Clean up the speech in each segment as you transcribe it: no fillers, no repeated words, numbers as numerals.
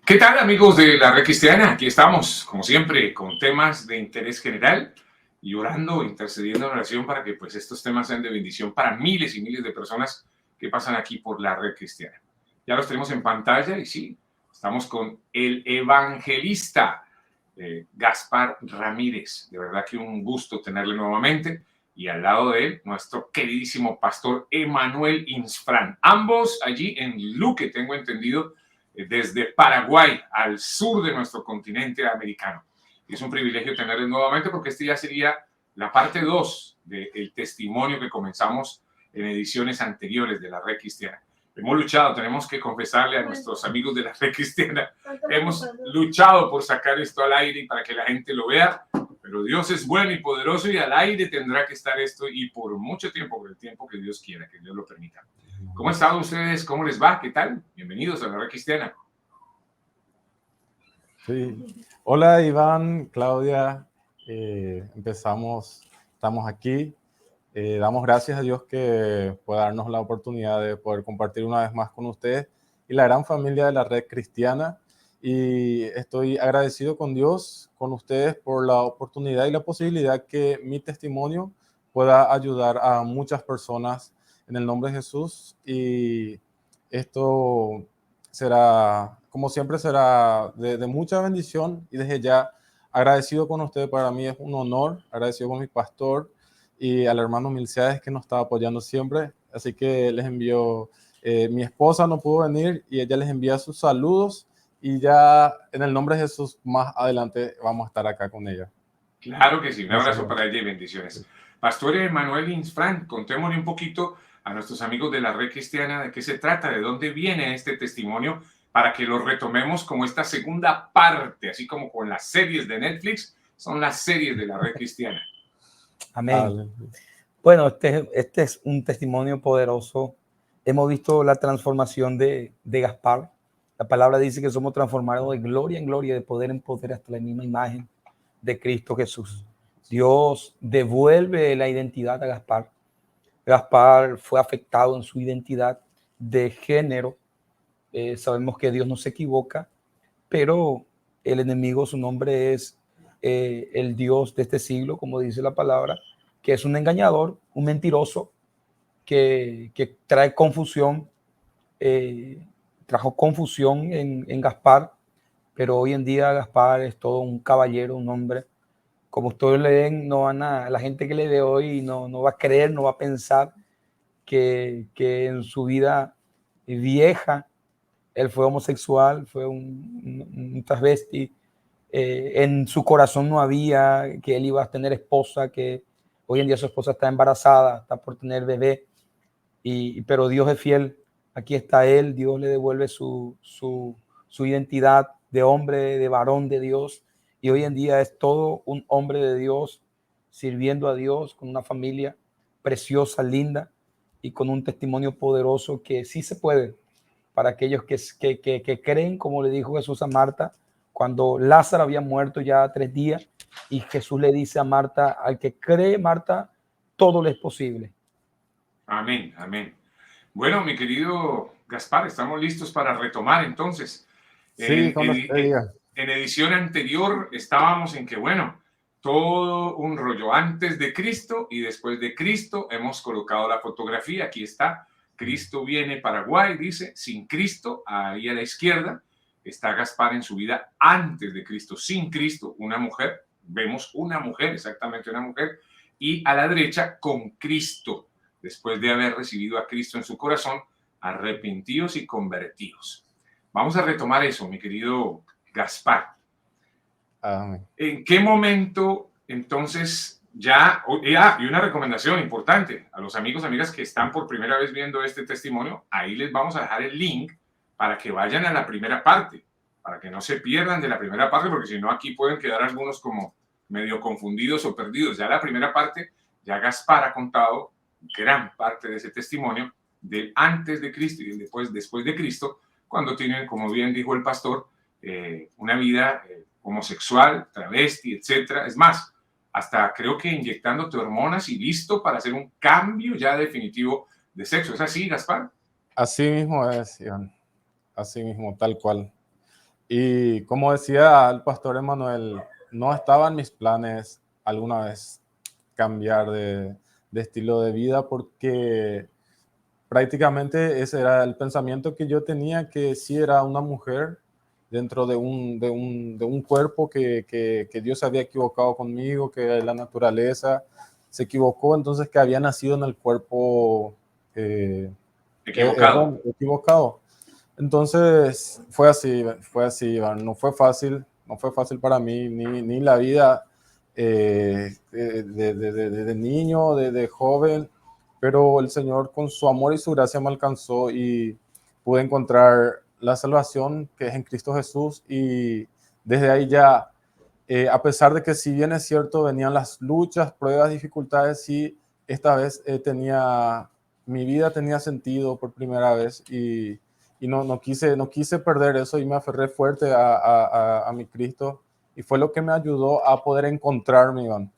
¿Qué tal, amigos de la Red Cristiana? Aquí estamos, como siempre, con temas de interés general y orando, intercediendo en oración para que pues, estos temas sean de bendición para miles y miles de personas que pasan aquí por la Red Cristiana. Ya los tenemos en pantalla y sí, estamos con el evangelista Gaspar Ramírez. De verdad que un gusto tenerle nuevamente. Y al lado de él, nuestro queridísimo pastor Emanuel Insfrán. Ambos allí en Luque, tengo entendido, desde Paraguay al sur de nuestro continente americano. Y es un privilegio tenerles nuevamente porque este ya sería la parte 2 del testimonio que comenzamos en ediciones anteriores de la Red Cristiana. Hemos luchado, tenemos que confesarle a nuestros amigos de la Red Cristiana, hemos luchado por sacar esto al aire y para que la gente lo vea, pero Dios es bueno y poderoso y al aire tendrá que estar esto y por mucho tiempo, por el tiempo que Dios quiera, que Dios lo permita. ¿Cómo están ustedes? ¿Cómo les va? ¿Qué tal? Bienvenidos a la Red Cristiana. Sí. Hola Iván, Claudia, estamos aquí. Damos gracias a Dios que pueda darnos la oportunidad de poder compartir una vez más con ustedes y la gran familia de la Red Cristiana. Y estoy agradecido con Dios, con ustedes, por la oportunidad y la posibilidad que mi testimonio pueda ayudar a muchas personas en el nombre de Jesús. Y esto será, como siempre, será de mucha bendición y desde ya agradecido con ustedes. Para mí es un honor, agradecido con mi pastor y al hermano Milciades que nos está apoyando siempre. Así que les envío, mi esposa no pudo venir y ella les envía sus saludos y ya en el nombre de Jesús más adelante vamos a estar acá con ella. Claro que sí, un abrazo para ella y bendiciones. Pastor Emanuel Insfrán, contémosle un poquito a nuestros amigos de la Red Cristiana de qué se trata, de dónde viene este testimonio, para que lo retomemos como esta segunda parte, así como con las series de Netflix, son las series de la Red Cristiana. Amén. Bueno, este es un testimonio poderoso. Hemos visto la transformación de Gaspar. La palabra dice que somos transformados de gloria en gloria, de poder en poder, hasta la misma imagen de Cristo Jesús. Dios devuelve la identidad a Gaspar. Gaspar fue afectado en su identidad de género. Sabemos que Dios no se equivoca, pero el enemigo, su nombre es el Dios de este siglo, como dice la palabra, que es un engañador, un mentiroso, que trae confusión, trajo confusión en Gaspar, pero hoy en día Gaspar es todo un caballero, un hombre. Como ustedes leen, la gente que le ve hoy no va a creer, no va a pensar que en su vida vieja él fue homosexual, fue un travesti. En su corazón no había que él iba a tener esposa, que hoy en día su esposa está embarazada, está por tener bebé, pero Dios es fiel. Aquí está él, Dios le devuelve su identidad de hombre, de varón de Dios, y hoy en día es todo un hombre de Dios, sirviendo a Dios con una familia preciosa, linda, y con un testimonio poderoso que sí se puede para aquellos que creen, como le dijo Jesús a Marta, cuando Lázaro había muerto ya 3 días, y Jesús le dice a Marta, al que cree, Marta, todo le es posible. Amén, amén. Bueno, mi querido Gaspar, estamos listos para retomar entonces. Sí, en edición anterior estábamos en que, bueno, todo un rollo antes de Cristo y después de Cristo. Hemos colocado la fotografía, aquí está. Cristo viene Paraguay, dice, sin Cristo, ahí a la izquierda está Gaspar en su vida antes de Cristo, sin Cristo, una mujer, vemos una mujer, exactamente una mujer, y a la derecha con Cristo, después de haber recibido a Cristo en su corazón, arrepentidos y convertidos. Vamos a retomar eso, mi querido Gaspar. Amén. ¿En qué momento entonces y una recomendación importante a los amigos, amigas que están por primera vez viendo este testimonio, ahí les vamos a dejar el link para que vayan a la primera parte, para que no se pierdan de la primera parte, porque si no aquí pueden quedar algunos como medio confundidos o perdidos. Ya la primera parte, ya Gaspar ha contado gran parte de ese testimonio del antes de Cristo y después de Cristo, cuando tienen, como bien dijo el pastor, una vida homosexual, travesti, etcétera. Es más, hasta creo que inyectándote hormonas y listo para hacer un cambio ya definitivo de sexo. ¿Es así, Gaspar? Así mismo es, Iván. Así mismo, tal cual. Y como decía el pastor Emanuel, no estaba en mis planes alguna vez cambiar de estilo de vida porque prácticamente ese era el pensamiento que yo tenía, que sí era una mujer dentro de un cuerpo que Dios había equivocado conmigo, que la naturaleza se equivocó, entonces que había nacido en el cuerpo Equivocado. equivocado. Entonces fue así, Iván. No fue fácil para mí, ni la vida de niño, de joven, pero el Señor con su amor y su gracia me alcanzó y pude encontrar la salvación que es en Cristo Jesús y desde ahí ya, a pesar de que si bien es cierto, venían las luchas, pruebas, dificultades, sí, esta vez mi vida tenía sentido por primera vez y no quise perder eso y me aferré fuerte a mi Cristo y fue lo que me ayudó a poder encontrarme, Iván.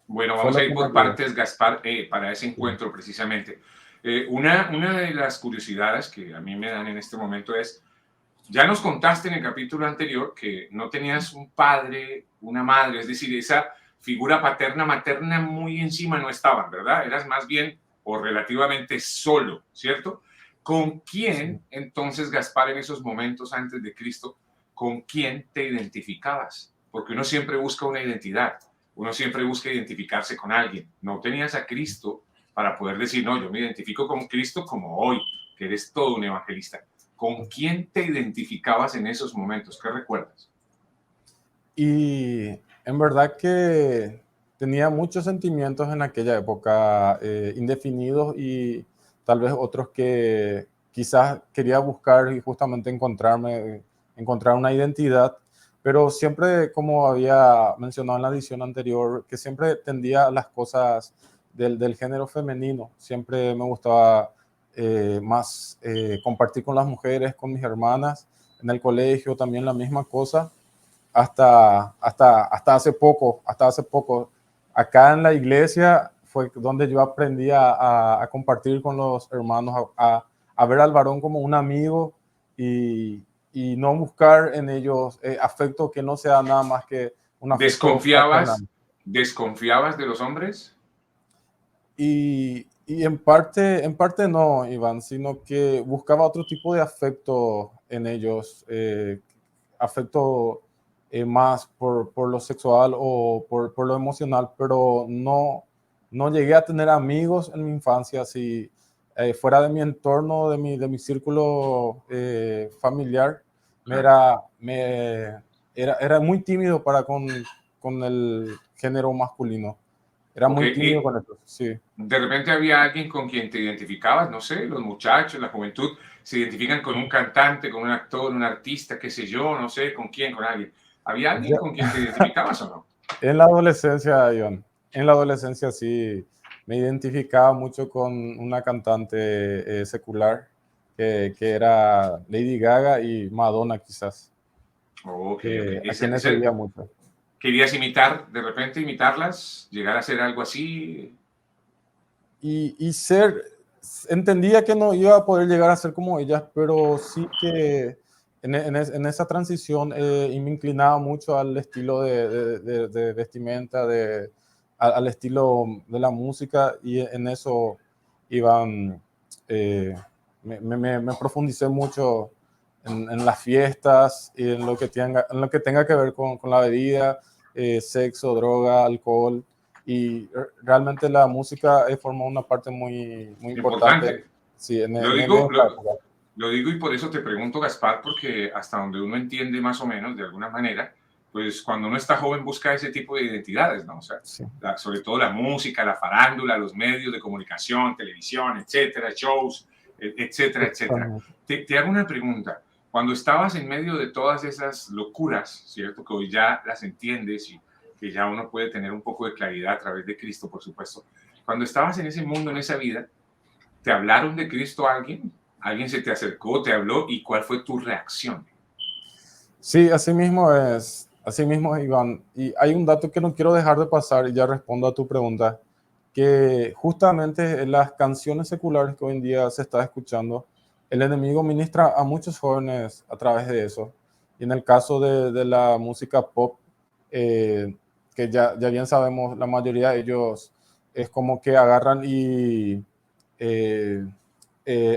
Bueno, Fue vamos lo a que ir me por ayudó. partes, Gaspar, para ese encuentro precisamente. Una de las curiosidades que a mí me dan en este momento es, ya nos contaste en el capítulo anterior que no tenías un padre, una madre, es decir, esa figura paterna, materna muy encima no estaban, ¿verdad? Eras más bien o relativamente solo, ¿cierto? ¿Con Sí. quién entonces, Gaspar, en esos momentos antes de Cristo, con quién te identificabas? Porque uno siempre busca una identidad, uno siempre busca identificarse con alguien. No tenías a Cristo para poder decir, no, yo me identifico con Cristo como hoy, que eres todo un evangelista. ¿Con quién te identificabas en esos momentos? ¿Qué recuerdas? Y en verdad que tenía muchos sentimientos en aquella época, indefinidos y tal vez otros que quizás quería buscar y justamente encontrar una identidad, pero siempre, como había mencionado en la edición anterior, que siempre tendía a las cosas del género femenino. Siempre me gustaba más compartir con las mujeres, con mis hermanas, en el colegio también la misma cosa hasta hace poco, acá en la iglesia fue donde yo aprendí a compartir con los hermanos, a ver al varón como un amigo y no buscar en ellos afecto que no sea nada más que un afecto fraternal. ¿Desconfiabas de los hombres? Y en parte no, Iván, sino que buscaba otro tipo de afecto en ellos, afecto más por lo sexual o por lo emocional, pero no llegué a tener amigos en mi infancia, así fuera de mi entorno, de mi círculo familiar, Claro. era muy tímido con el género masculino. Era Ok, muy tímido y con eso, sí. de repente había alguien con quien te identificabas, no sé, los muchachos, la juventud, se identifican con un cantante, con un actor, un artista, qué sé yo, no sé, con quién, con alguien. ¿Había alguien Ya, con quien te identificabas o no? en la adolescencia, Iván, en la adolescencia sí me identificaba mucho con una cantante secular que era Lady Gaga y Madonna quizás, Ok, ok. a quienes seguía mucho. ¿Querías imitar, de repente imitarlas, llegar a ser algo así? Y entendía que no iba a poder llegar a ser como ellas, pero sí que en esa transición y me inclinaba mucho al estilo de vestimenta, al estilo de la música y en eso iban, me profundicé mucho en las fiestas y en lo que tenga que ver con la bebida, sexo, droga, alcohol y realmente la música formó una parte muy importante, Importante. sí, Lo en digo, esta época. lo digo y por eso te pregunto, Gaspar, porque hasta donde uno entiende más o menos, de alguna manera, pues cuando uno está joven busca ese tipo de identidades, ¿no? O sea, Sí. sobre todo la música, la farándula, los medios de comunicación, televisión, etcétera, shows, etcétera, etcétera. Te hago una pregunta. Cuando estabas en medio de todas esas locuras, ¿cierto? Que hoy ya las entiendes y que ya uno puede tener un poco de claridad a través de Cristo, por supuesto. Cuando estabas en ese mundo, en esa vida, ¿te hablaron de Cristo a alguien? ¿Alguien se te acercó, te habló y cuál fue tu reacción? Sí, así mismo es, Iván. Y hay un dato que no quiero dejar de pasar y ya respondo a tu pregunta, que justamente en las canciones seculares que hoy en día se está escuchando, el enemigo ministra a muchos jóvenes a través de eso. Y en el caso de la música pop, que ya bien sabemos, la mayoría de ellos es como que agarran y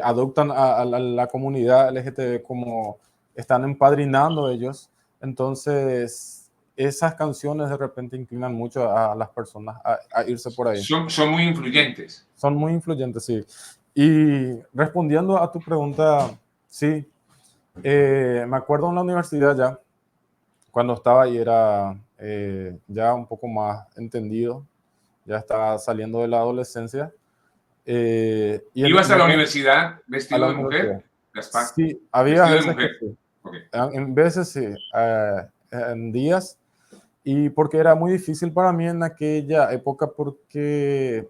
adoptan a la comunidad LGTB como están empadrinando ellos. Entonces, esas canciones de repente inclinan mucho a las personas a irse por ahí. Son muy influyentes. Son muy influyentes, sí. Y respondiendo a tu pregunta, sí, me acuerdo en la universidad ya, cuando estaba ahí era ya un poco más entendido, ya estaba saliendo de la adolescencia. ¿Ibas a la universidad vestido de mujer, Gaspar? Sí, había Vestido de veces que mujer. sí. Okay. En veces sí, en días, y porque era muy difícil para mí en aquella época, porque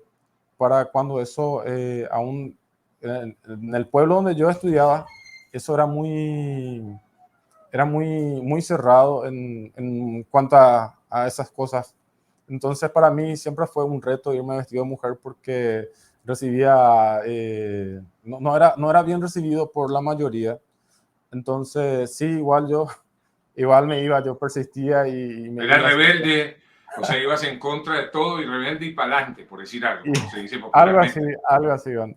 para cuando eso, aún en el pueblo donde yo estudiaba, eso era muy cerrado en cuanto a esas cosas. Entonces para mí siempre fue un reto irme vestido de mujer porque recibía, no era bien recibido por la mayoría. Entonces sí, igual me iba, yo persistía y me Era iba. rebelde, o sea, ibas en contra de todo y rebelde y para adelante, por decir algo, Y como se dice popularmente. algo así, Iván.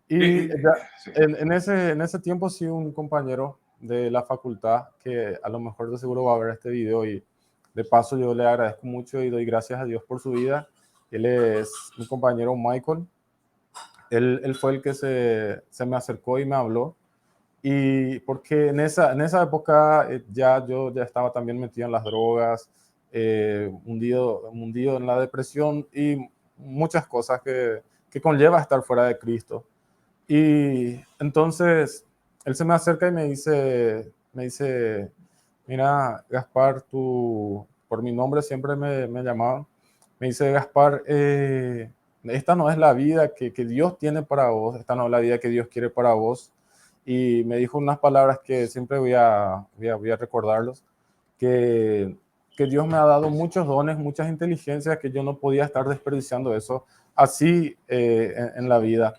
Y Sí. en ese tiempo sí, un compañero de la facultad, que a lo mejor de seguro va a ver este video, y de paso yo le agradezco mucho y doy gracias a Dios por su vida. Él es mi compañero Michael. Él fue el que se me acercó y me habló. Y porque en esa época yo ya estaba también metido en las drogas, hundido en la depresión y muchas cosas que conlleva estar fuera de Cristo. Y entonces él se me acerca y me dice, mira, Gaspar, tú, por mi nombre siempre me llamaban, me dice, Gaspar, esta no es la vida que Dios tiene para vos, esta no es la vida que Dios quiere para vos. Y me dijo unas palabras que siempre voy a recordarlos, que Dios me ha dado muchos dones, muchas inteligencias, que yo no podía estar desperdiciando eso así en la vida.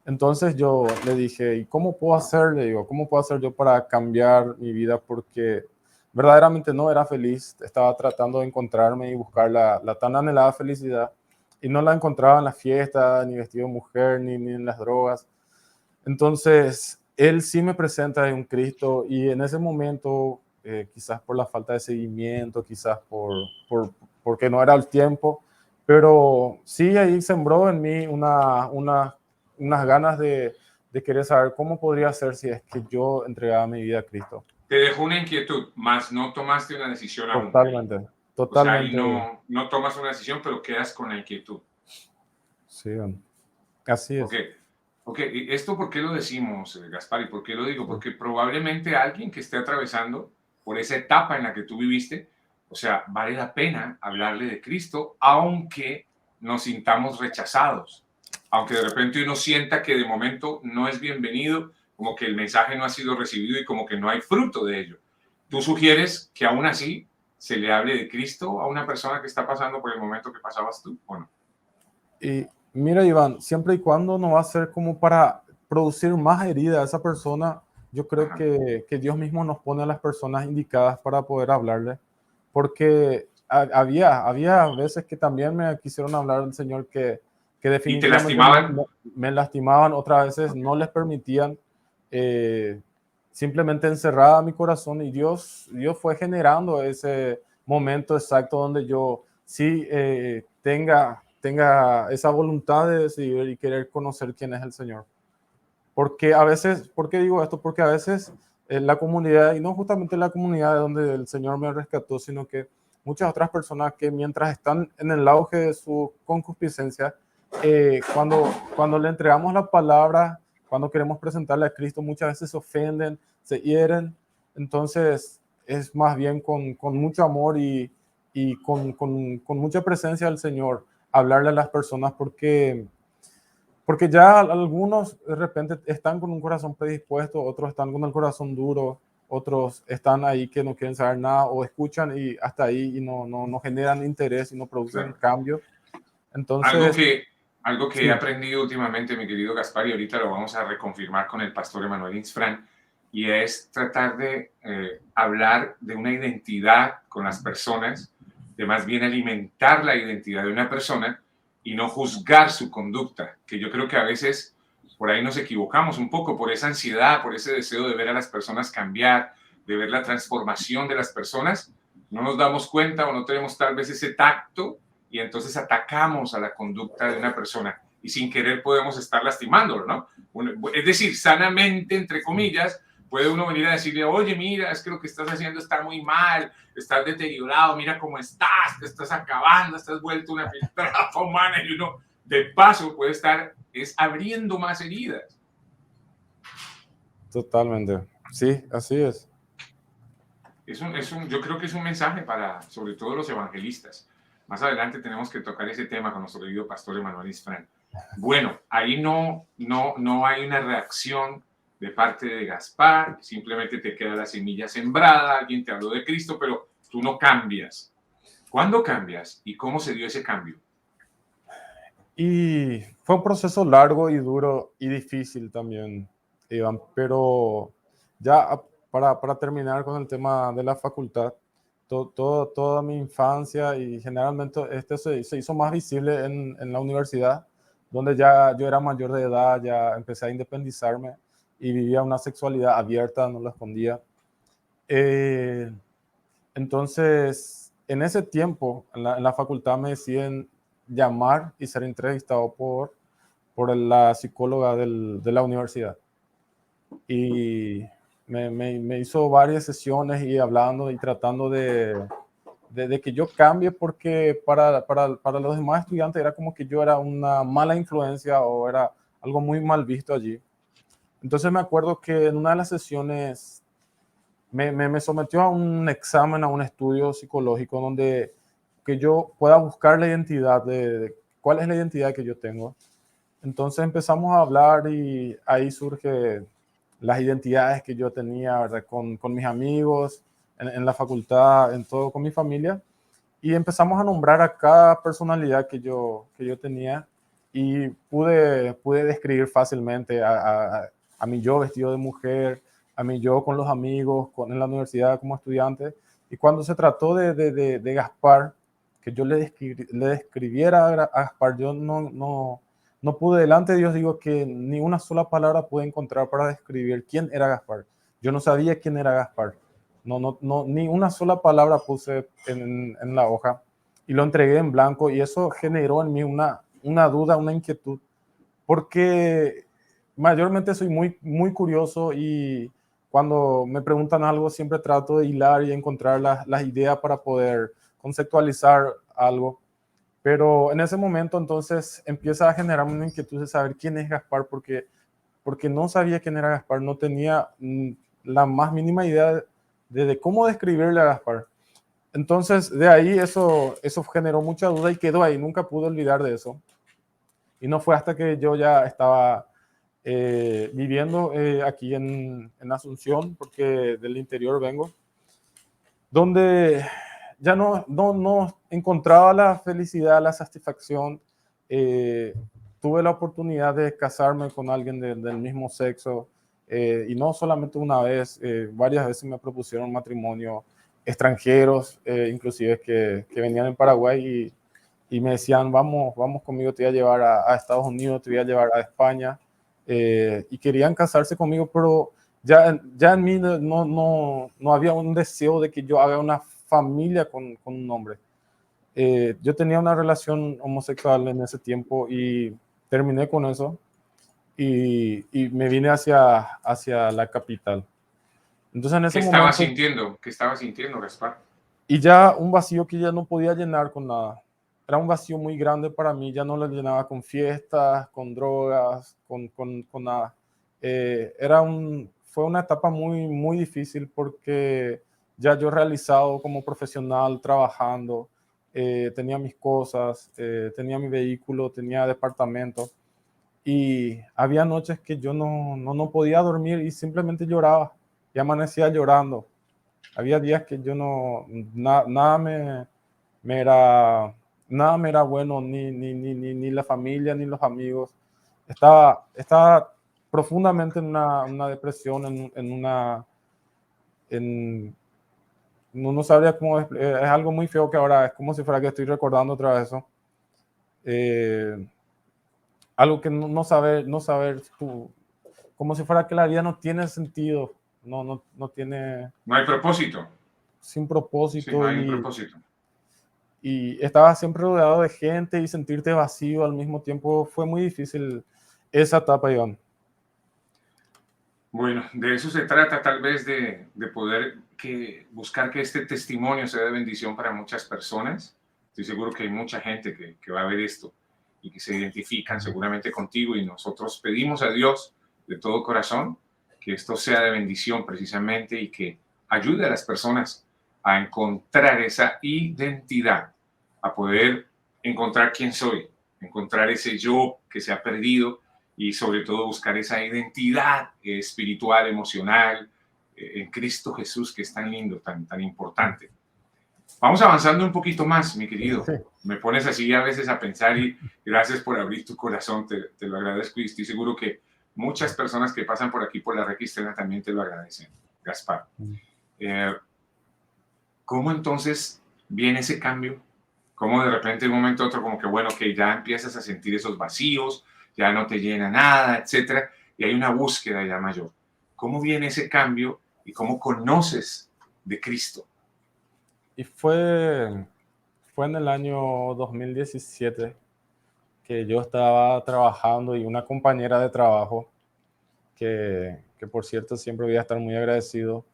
Entonces yo le dije, ¿y cómo puedo hacer? Le digo, ¿cómo puedo hacer yo para cambiar mi vida? Porque verdaderamente no era feliz, estaba tratando de encontrarme y buscar la tan anhelada felicidad, y no la encontraba en la fiesta, ni vestido de mujer, ni en las drogas. Entonces, él sí me presenta a un Cristo, y en ese momento, quizás por la falta de seguimiento, quizás porque no era el tiempo, pero sí ahí sembró en mí unas ganas de querer saber cómo podría ser si es que yo entregaba mi vida a Cristo. Te dejó una inquietud, más no tomaste una decisión aún. Totalmente, O sea, ahí totalmente. no tomas una decisión, pero quedas con la inquietud. Sí, así es. Ok, ¿esto por qué lo decimos, Gaspar? ¿Y por qué lo digo? Porque probablemente alguien que esté atravesando por esa etapa en la que tú viviste, o sea, vale la pena hablarle de Cristo, aunque nos sintamos rechazados, aunque de repente uno sienta que de momento no es bienvenido, como que el mensaje no ha sido recibido y como que no hay fruto de ello. ¿Tú sugieres que aún así se le hable de Cristo a una persona que está pasando por el momento que pasabas tú, o no? Y mira, Iván, siempre y cuando no va a ser como para producir más herida a esa persona, yo creo que Dios mismo nos pone a las personas indicadas para poder hablarle. Porque había veces que también me quisieron hablar del Señor, que ¿Y te definitivamente lastimaban? me lastimaban, otras veces no les permitían, simplemente encerraba mi corazón, y Dios fue generando ese momento exacto donde yo sí tenga esa voluntad de decidir y querer conocer quién es el Señor. Porque a veces, ¿por qué digo esto? Porque a veces la comunidad, y no justamente la comunidad de donde el Señor me rescató, sino que muchas otras personas que mientras están en el auge de su concupiscencia, cuando le entregamos la palabra, cuando queremos presentarle a Cristo, muchas veces se ofenden, se hieren. Entonces es más bien con mucho amor y con mucha presencia del Señor hablarle a las personas, porque ya algunos de repente están con un corazón predispuesto, otros están con el corazón duro, otros están ahí que no quieren saber nada, o escuchan y hasta ahí, y no generan interés y no producen cambio. Entonces, Algo que he sí. aprendido últimamente, mi querido Gaspar, y ahorita lo vamos a reconfirmar con el pastor Emanuel Insfrán, y es tratar de hablar de una identidad con las personas, de más bien alimentar la identidad de una persona y no juzgar su conducta, que yo creo que a veces por ahí nos equivocamos un poco por esa ansiedad, por ese deseo de ver a las personas cambiar, de ver la transformación de las personas. No nos damos cuenta o no tenemos tal vez ese tacto y entonces atacamos a la conducta de una persona y sin querer podemos estar lastimándolo, ¿no? Es decir, sanamente, entre comillas, puede uno venir a decirle, oye, mira, es que lo que estás haciendo está muy mal, estás deteriorado, mira cómo estás, te estás acabando, estás vuelto una filtrada humana, y uno de paso puede estar abriendo más heridas. Totalmente. Sí, así es. Yo creo que es un mensaje para, sobre todo, los evangelistas. Más adelante tenemos que tocar ese tema con nuestro querido pastor Emanuel Isfran. Bueno, ahí no hay una reacción de parte de Gaspar, simplemente te queda la semilla sembrada, alguien te habló de Cristo, pero tú no cambias. ¿Cuándo cambias y cómo se dio ese cambio? Y fue un proceso largo y duro y difícil también, Iván, pero ya para terminar con el tema de la facultad, toda mi infancia y generalmente se hizo más visible en la universidad, donde ya yo era mayor de edad, ya empecé a independizarme y vivía una sexualidad abierta, no lo escondía. Entonces, en ese tiempo, en la facultad me deciden llamar y ser entrevistado por la psicóloga de la universidad. Y me hizo varias sesiones y hablando y tratando de que yo cambie, porque para los demás estudiantes era como que yo era una mala influencia o era algo muy mal visto allí. Entonces me acuerdo que en una de las sesiones me sometió a un examen, a un estudio psicológico donde que yo pueda buscar la identidad de cuál es la identidad que yo tengo. Entonces empezamos a hablar y ahí surge las identidades que yo tenía, ¿verdad? Con mis amigos, en la facultad, en todo, con mi familia. Y empezamos a nombrar a cada personalidad que yo tenía y pude describir fácilmente a mi yo vestido de mujer, a mi yo con los amigos, en la universidad como estudiante. Y cuando se trató de Gaspar, que yo le describiera a Gaspar, yo no pude, delante de Dios digo que ni una sola palabra pude encontrar para describir quién era Gaspar. Yo no sabía quién era Gaspar. No, ni una sola palabra puse en la hoja y lo entregué en blanco, y eso generó en mí una duda, una inquietud, porque mayormente soy muy curioso y cuando me preguntan algo siempre trato de hilar y encontrar las ideas para poder conceptualizar algo. Pero en ese momento entonces empieza a generarme una inquietud de saber quién es Gaspar, porque no sabía quién era Gaspar, no tenía la más mínima idea de cómo describirle a Gaspar. Entonces, de ahí eso generó mucha duda y quedó ahí, nunca pude olvidar de eso. Y no fue hasta que yo ya estaba viviendo aquí en Asunción, porque del interior vengo, donde ya no encontraba la felicidad, la satisfacción. Tuve la oportunidad de casarme con alguien del mismo sexo, y no solamente una vez, varias veces me propusieron matrimonio extranjeros, inclusive que venían en Paraguay y me decían, vamos conmigo, te voy a llevar a Estados Unidos, te voy a llevar a España, y querían casarse conmigo, pero ya en mí no había un deseo de que yo haga una familia con un hombre. Yo tenía una relación homosexual en ese tiempo y terminé con eso y me vine hacia la capital. Entonces en ese momento... ¿Qué estaba sintiendo, Gaspar? Y ya un vacío que ya no podía llenar con nada. Era un vacío muy grande para mí, ya no lo llenaba con fiestas, con drogas, con nada. Fue una etapa muy difícil, porque ya yo realizado como profesional, trabajando, tenía mis cosas, tenía mi vehículo, tenía departamento, y había noches que yo no podía dormir y simplemente lloraba y amanecía llorando. Había días que yo nada me era bueno, ni la familia, ni los amigos. Estaba profundamente en una depresión, no sabría cómo, es algo muy feo que ahora es como si fuera que estoy recordando otra vez eso. Algo que no saber como si fuera que la vida no tiene sentido, no tiene... No hay propósito. Sin Sí, propósito no hay un propósito. y estaba siempre rodeado de gente y sentirte vacío al mismo tiempo. Fue muy difícil esa etapa, Iván. Bueno, de eso se trata tal vez de poder buscar que este testimonio sea de bendición para muchas personas. Estoy seguro que hay mucha gente que va a ver esto y que se identifican seguramente contigo, y nosotros pedimos a Dios de todo corazón que esto sea de bendición precisamente y que ayude a las personas a encontrar esa identidad, a poder encontrar quién soy, encontrar ese yo que se ha perdido, y sobre todo buscar esa identidad espiritual, emocional, en Cristo Jesús, que es tan lindo, tan importante. Vamos avanzando un poquito más, mi querido. Sí. Me pones así a veces a pensar, y gracias por abrir tu corazón, te lo agradezco, y estoy seguro que muchas personas que pasan por aquí por la Red Cristiana también te lo agradecen, Gaspar. ¿Cómo entonces viene ese cambio? ¿Cómo de repente de un momento a otro como que bueno, que ya empiezas a sentir esos vacíos, ya no te llena nada, etcétera, y hay una búsqueda ya mayor? ¿Cómo viene ese cambio y cómo conoces de Cristo? Y fue en el año 2017 que yo estaba trabajando, y una compañera de trabajo, que por cierto siempre voy a estar muy agradecido,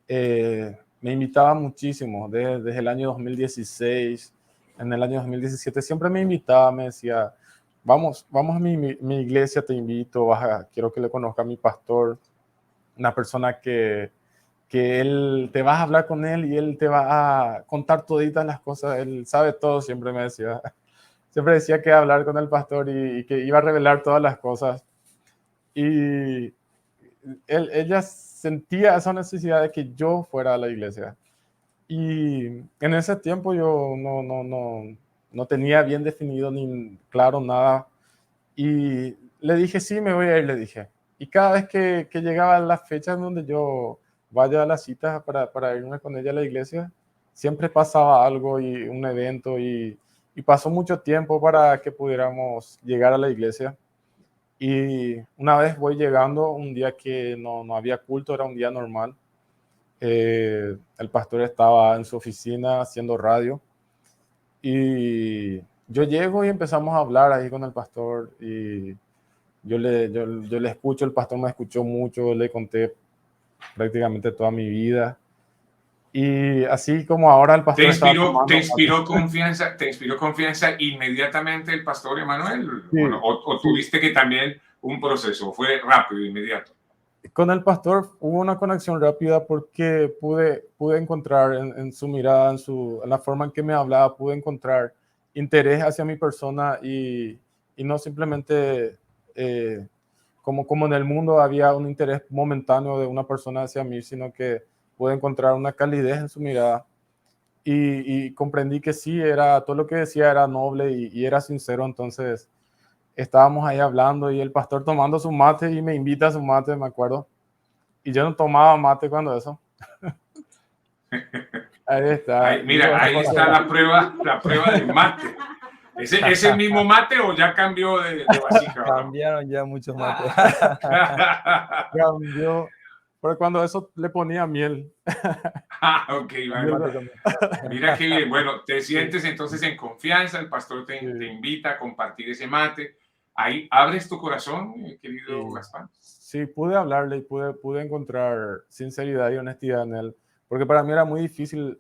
me invitaba muchísimo desde el año 2016. En el año 2017 siempre me invitaba, me decía, vamos a mi iglesia, te invito, quiero que le conozca a mi pastor, una persona que él te vas a hablar con él y él te va a contar toditas las cosas, él sabe todo, siempre me decía. Siempre decía que iba a hablar con el pastor y que iba a revelar todas las cosas. Y ella sentía esa necesidad de que yo fuera a la iglesia. Y en ese tiempo yo no tenía bien definido ni claro nada. Y le dije, sí, me voy a ir, le dije. Y cada vez que llegaba la fecha en donde yo vaya a la cita para irme con ella a la iglesia, siempre pasaba algo y un evento, y pasó mucho tiempo para que pudiéramos llegar a la iglesia. Y una vez voy llegando, un día que no había culto, era un día normal. El pastor estaba en su oficina haciendo radio, y yo llego y empezamos a hablar ahí con el pastor, y yo le escucho, el pastor me escuchó mucho, le conté prácticamente toda mi vida. Y así como ahora el pastor ¿Te inspiró confianza inmediatamente el pastor Emanuel? Sí, ¿O sí. tuviste que también un proceso? ¿Fue rápido, inmediato? Con el pastor hubo una conexión rápida porque pude encontrar en su mirada, en la forma en que me hablaba, pude encontrar interés hacia mi persona, y no simplemente como en el mundo había un interés momentáneo de una persona hacia mí, sino que pude encontrar una calidez en su mirada, y comprendí que sí, todo lo que decía era noble y era sincero. Entonces estábamos ahí hablando y el pastor tomando su mate y me invita a su mate, me acuerdo. Y yo no tomaba mate cuando eso. Ahí está. Mira, ahí está la prueba del mate. ¿Es el mismo mate o ya cambió de vasija? Cambiaron ya muchos mates. Cambió. Pero cuando eso le ponía miel. Ok, vale. Mira qué bien. Bueno, te sientes entonces en confianza, el pastor te invita a compartir ese mate. Ahí abres tu corazón, querido Gaspar. Sí, pude hablarle y pude encontrar sinceridad y honestidad en él, porque para mí era muy difícil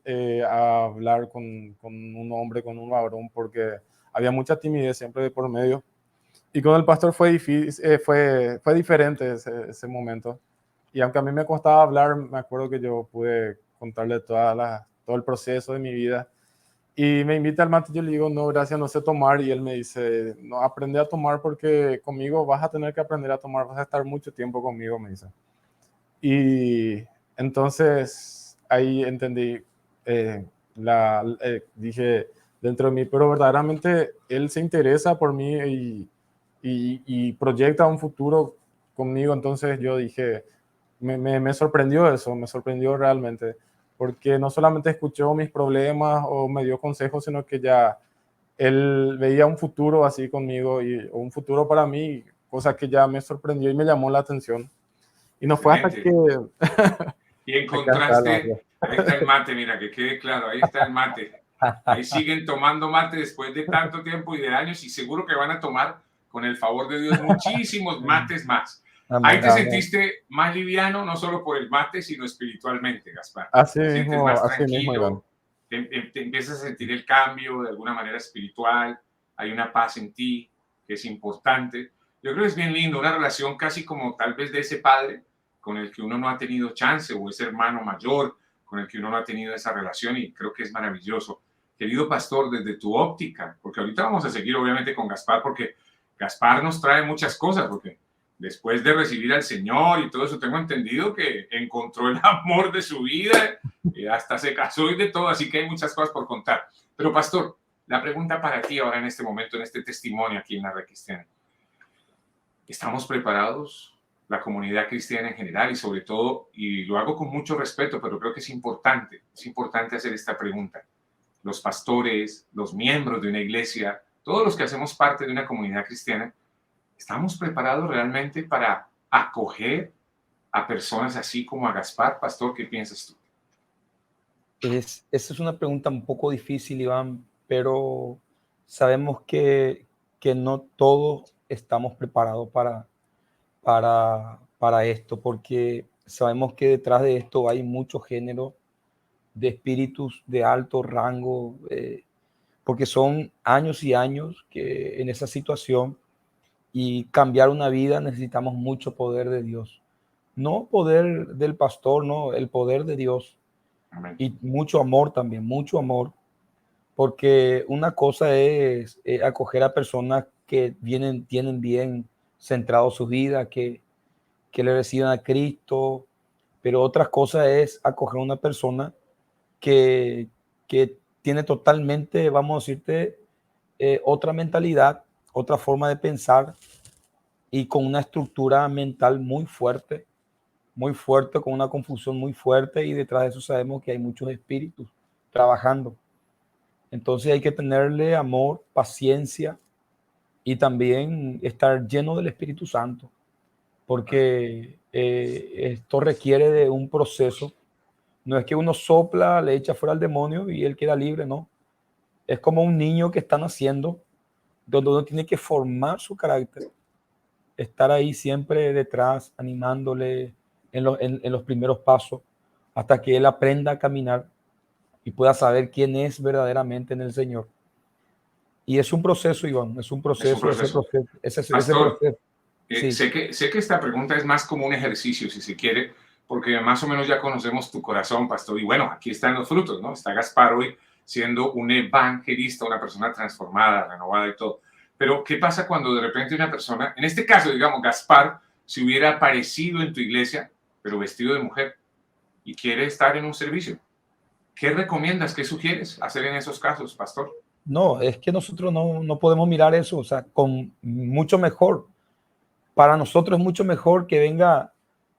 hablar con un hombre, con un varón, porque había mucha timidez siempre de por medio. Y con el pastor fue difícil, fue diferente ese momento. Y aunque a mí me costaba hablar, me acuerdo que yo pude contarle todo el proceso de mi vida. Y me invita al mate, yo le digo, no, gracias, no sé tomar. Y él me dice, no, aprende a tomar porque conmigo vas a tener que aprender a tomar, vas a estar mucho tiempo conmigo, me dice. Y entonces ahí entendí, dije dentro de mí, pero verdaderamente él se interesa por mí y proyecta un futuro conmigo, entonces yo dije, me sorprendió eso, me sorprendió realmente, porque no solamente escuchó mis problemas o me dio consejos, sino que ya él veía un futuro así conmigo y un futuro para mí, cosa que ya me sorprendió y me llamó la atención. Y no fue hasta que... Excelente. Y encontraste, ahí está el mate, mira, que quede claro, ahí está el mate. Ahí siguen tomando mate después de tanto tiempo y de años, y seguro que van a tomar, con el favor de Dios, muchísimos mates más. Ahí te sentiste más liviano, no solo por el mate, sino espiritualmente, Gaspar. Te sientes más tranquilo, te empiezas a sentir el cambio de alguna manera espiritual, hay una paz en ti que es importante. Yo creo que es bien lindo, una relación casi como tal vez de ese padre con el que uno no ha tenido chance, o ese hermano mayor con el que uno no ha tenido esa relación, y creo que es maravilloso. Querido pastor, desde tu óptica, porque ahorita vamos a seguir obviamente con Gaspar, porque Gaspar nos trae muchas cosas, porque después de recibir al Señor y todo eso, tengo entendido que encontró el amor de su vida, hasta se casó y de todo, así que hay muchas cosas por contar. Pero pastor, la pregunta para ti ahora en este momento, en este testimonio aquí en la Red Cristiana, ¿estamos preparados? La comunidad cristiana en general y sobre todo, y lo hago con mucho respeto, pero creo que es importante hacer esta pregunta. Los pastores, los miembros de una iglesia, todos los que hacemos parte de una comunidad cristiana, ¿estamos preparados realmente para acoger a personas así como a Gaspar? Pastor, ¿qué piensas tú? Esa es una pregunta un poco difícil, Iván, pero sabemos que no todos estamos preparados para esto, porque sabemos que detrás de esto hay muchos géneros de espíritus de alto rango, porque son años y años que en esa situación, y cambiar una vida necesitamos mucho poder de Dios. No poder del pastor, no, el poder de Dios. Amén. Y mucho amor también, mucho amor, porque una cosa es acoger a personas que tienen bien centrado su vida, que le reciban a Cristo, pero otra cosa es acoger a una persona que tiene totalmente, vamos a decirte, otra mentalidad, otra forma de pensar y con una estructura mental muy fuerte, con una confusión muy fuerte, y detrás de eso sabemos que hay muchos espíritus trabajando. Entonces hay que tenerle amor, paciencia y también estar lleno del Espíritu Santo, porque esto requiere de un proceso. No es que uno sopla, le echa fuera al demonio y él queda libre, no. Es como un niño que está naciendo, donde uno tiene que formar su carácter, estar ahí siempre detrás, animándole en los primeros pasos, hasta que él aprenda a caminar y pueda saber quién es verdaderamente en el Señor. Y es un proceso, Iván, es un proceso. Ese Pastor, proceso. Sí. sé que esta pregunta es más como un ejercicio, si se quiere, porque más o menos ya conocemos tu corazón, pastor. Y bueno, aquí están los frutos, ¿no? Está Gaspar hoy siendo un evangelista, una persona transformada, renovada y todo. Pero, ¿qué pasa cuando de repente una persona, en este caso, digamos, Gaspar, se hubiera aparecido en tu iglesia, pero vestido de mujer, y quiere estar en un servicio? ¿Qué recomiendas? ¿Qué sugieres hacer en esos casos, pastor? No, es que nosotros no podemos mirar eso, o sea, con mucho mejor. Para nosotros es mucho mejor que venga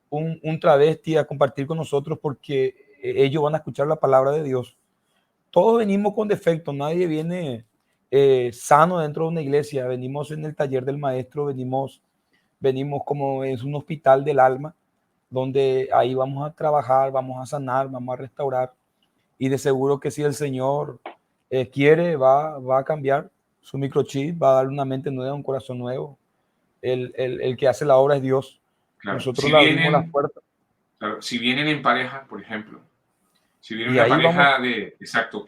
un travesti a compartir con nosotros, porque ellos van a escuchar la palabra de Dios. Todos venimos con defectos, nadie viene sano dentro de una iglesia. Venimos en el taller del maestro, venimos como es un hospital del alma, donde ahí vamos a trabajar, vamos a sanar, vamos a restaurar, y de seguro que si el Señor quiere, va a cambiar su microchip, va a dar una mente nueva, un corazón nuevo. El que hace la obra es Dios. Claro. Nosotros le abrimos las puertas. Claro, si vienen en pareja, por ejemplo, si viene Y una ahí pareja vamos. exacto,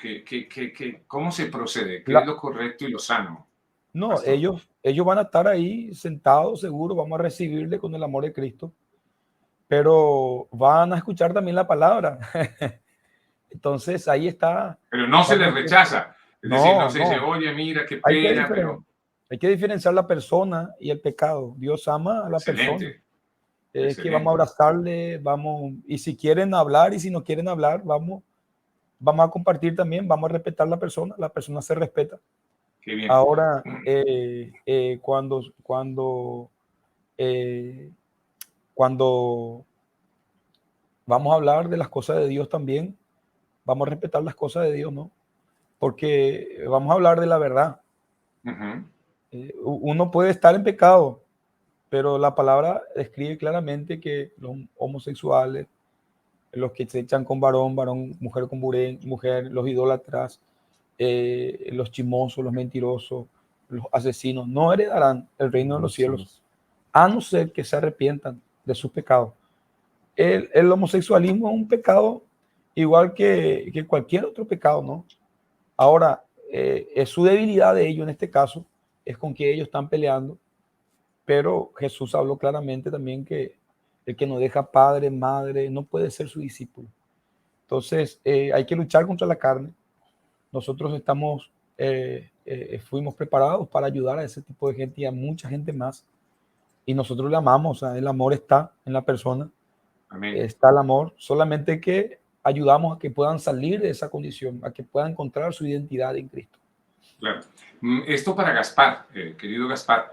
¿cómo se procede? ¿Qué es lo correcto y lo sano? No, Pastor? ellos van a estar ahí sentados, seguro, vamos a recibirle con el amor de Cristo, pero van a escuchar también la palabra. Entonces ahí está. Pero no se les rechaza. Es decir, no No, se dice, no. oye, mira, qué pena, pero... Hay que diferenciar la persona y el pecado. Dios ama a la persona. Excelente, Es que vamos a excelente. abrazarle, y si quieren hablar y si no quieren hablar, vamos a compartir también, vamos a respetar la persona se respeta. Qué bien. Ahora, cuando cuando vamos a hablar de las cosas de Dios también, vamos a respetar las cosas de Dios, ¿no? Porque vamos a hablar de la verdad. Uno puede estar en pecado, pero la palabra describe claramente que los homosexuales, los que se echan con varón, varón, mujer con mujer, los idólatras, los chismosos, los mentirosos, los asesinos, no heredarán el reino de los cielos, a no ser que se arrepientan de sus pecados. El homosexualismo es un pecado igual que cualquier otro pecado, ¿no? Ahora, es su debilidad de ellos en este caso, es con que ellos están peleando, pero Jesús habló claramente también que el que no deja padre, madre, no puede ser su discípulo. Entonces, hay que luchar contra la carne. Nosotros fuimos preparados para ayudar a ese tipo de gente y a mucha gente más. Y nosotros le amamos, o sea, el amor está en la persona. Amén. Está el amor, solamente que ayudamos a que puedan salir de esa condición, a que puedan encontrar su identidad en Cristo. Claro. Esto para Gaspar, querido Gaspar.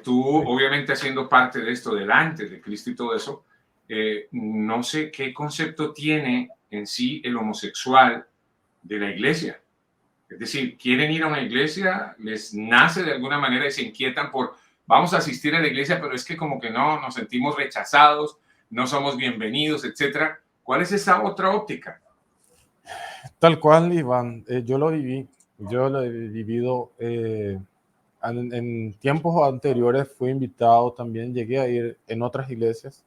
Tú, obviamente, haciendo parte de esto delante de Cristo y todo eso, no sé qué concepto tiene en sí el homosexual de la iglesia. Es decir, quieren ir a una iglesia, les nace de alguna manera y se inquietan por, vamos a asistir a la iglesia, pero es que como que no, nos sentimos rechazados, no somos bienvenidos, etcétera. ¿Cuál es esa otra óptica? Tal cual, Iván, yo lo viví, yo lo he vivido en tiempos anteriores, fui invitado también, llegué a ir en otras iglesias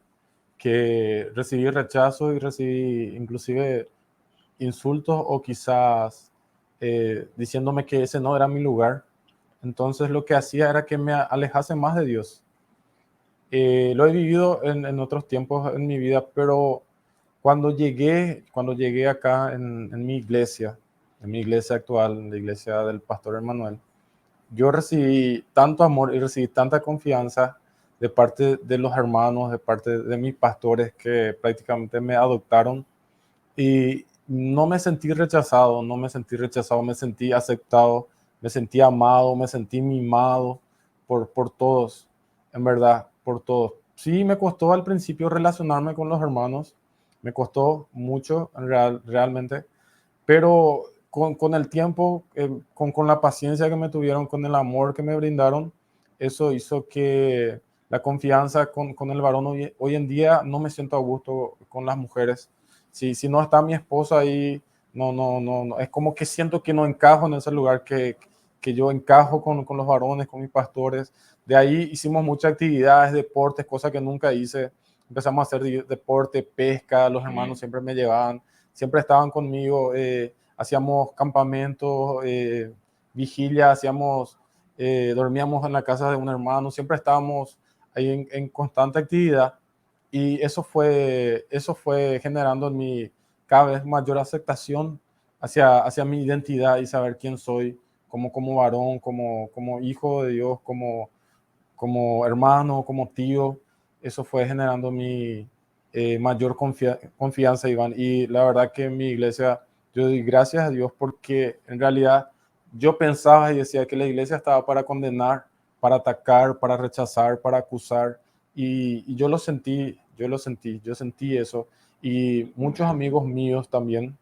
que recibí rechazo y recibí inclusive insultos o quizás diciéndome que ese no era mi lugar. Entonces lo que hacía era que me alejase más de Dios. Lo he vivido en otros tiempos en mi vida, pero cuando llegué acá en mi iglesia actual, la iglesia del pastor Emmanuel, yo recibí tanto amor y recibí tanta confianza de parte de los hermanos, de parte de mis pastores que prácticamente me adoptaron y no me sentí rechazado, me sentí aceptado, me sentí amado, me sentí mimado por todos, en verdad, por todos. Sí, me costó al principio relacionarme con los hermanos, me costó mucho realmente, pero con el tiempo, con la paciencia que me tuvieron, con el amor que me brindaron, eso hizo que la confianza con el varón hoy en día no me siento a gusto con las mujeres. Si no está mi esposa ahí, no, es como que siento que no encajo en ese lugar que yo encajo con los varones, con mis pastores. De ahí hicimos muchas actividades, deportes, cosas que nunca hice. Empezamos a hacer deporte, pesca, los hermanos siempre me llevaban, siempre estaban conmigo, hacíamos campamentos, vigilia, dormíamos en la casa de un hermano, siempre estábamos ahí en constante actividad. Y eso fue generando en mí cada vez mayor aceptación hacia mi identidad y saber quién soy como varón, como hijo de Dios, como hermano, como tío. Eso fue generando mi mayor confianza, Iván. Y la verdad que en mi iglesia, yo doy gracias a Dios porque en realidad yo pensaba y decía que la iglesia estaba para condenar, para atacar, para rechazar, para acusar. Y yo sentí eso. Y muchos amigos míos también.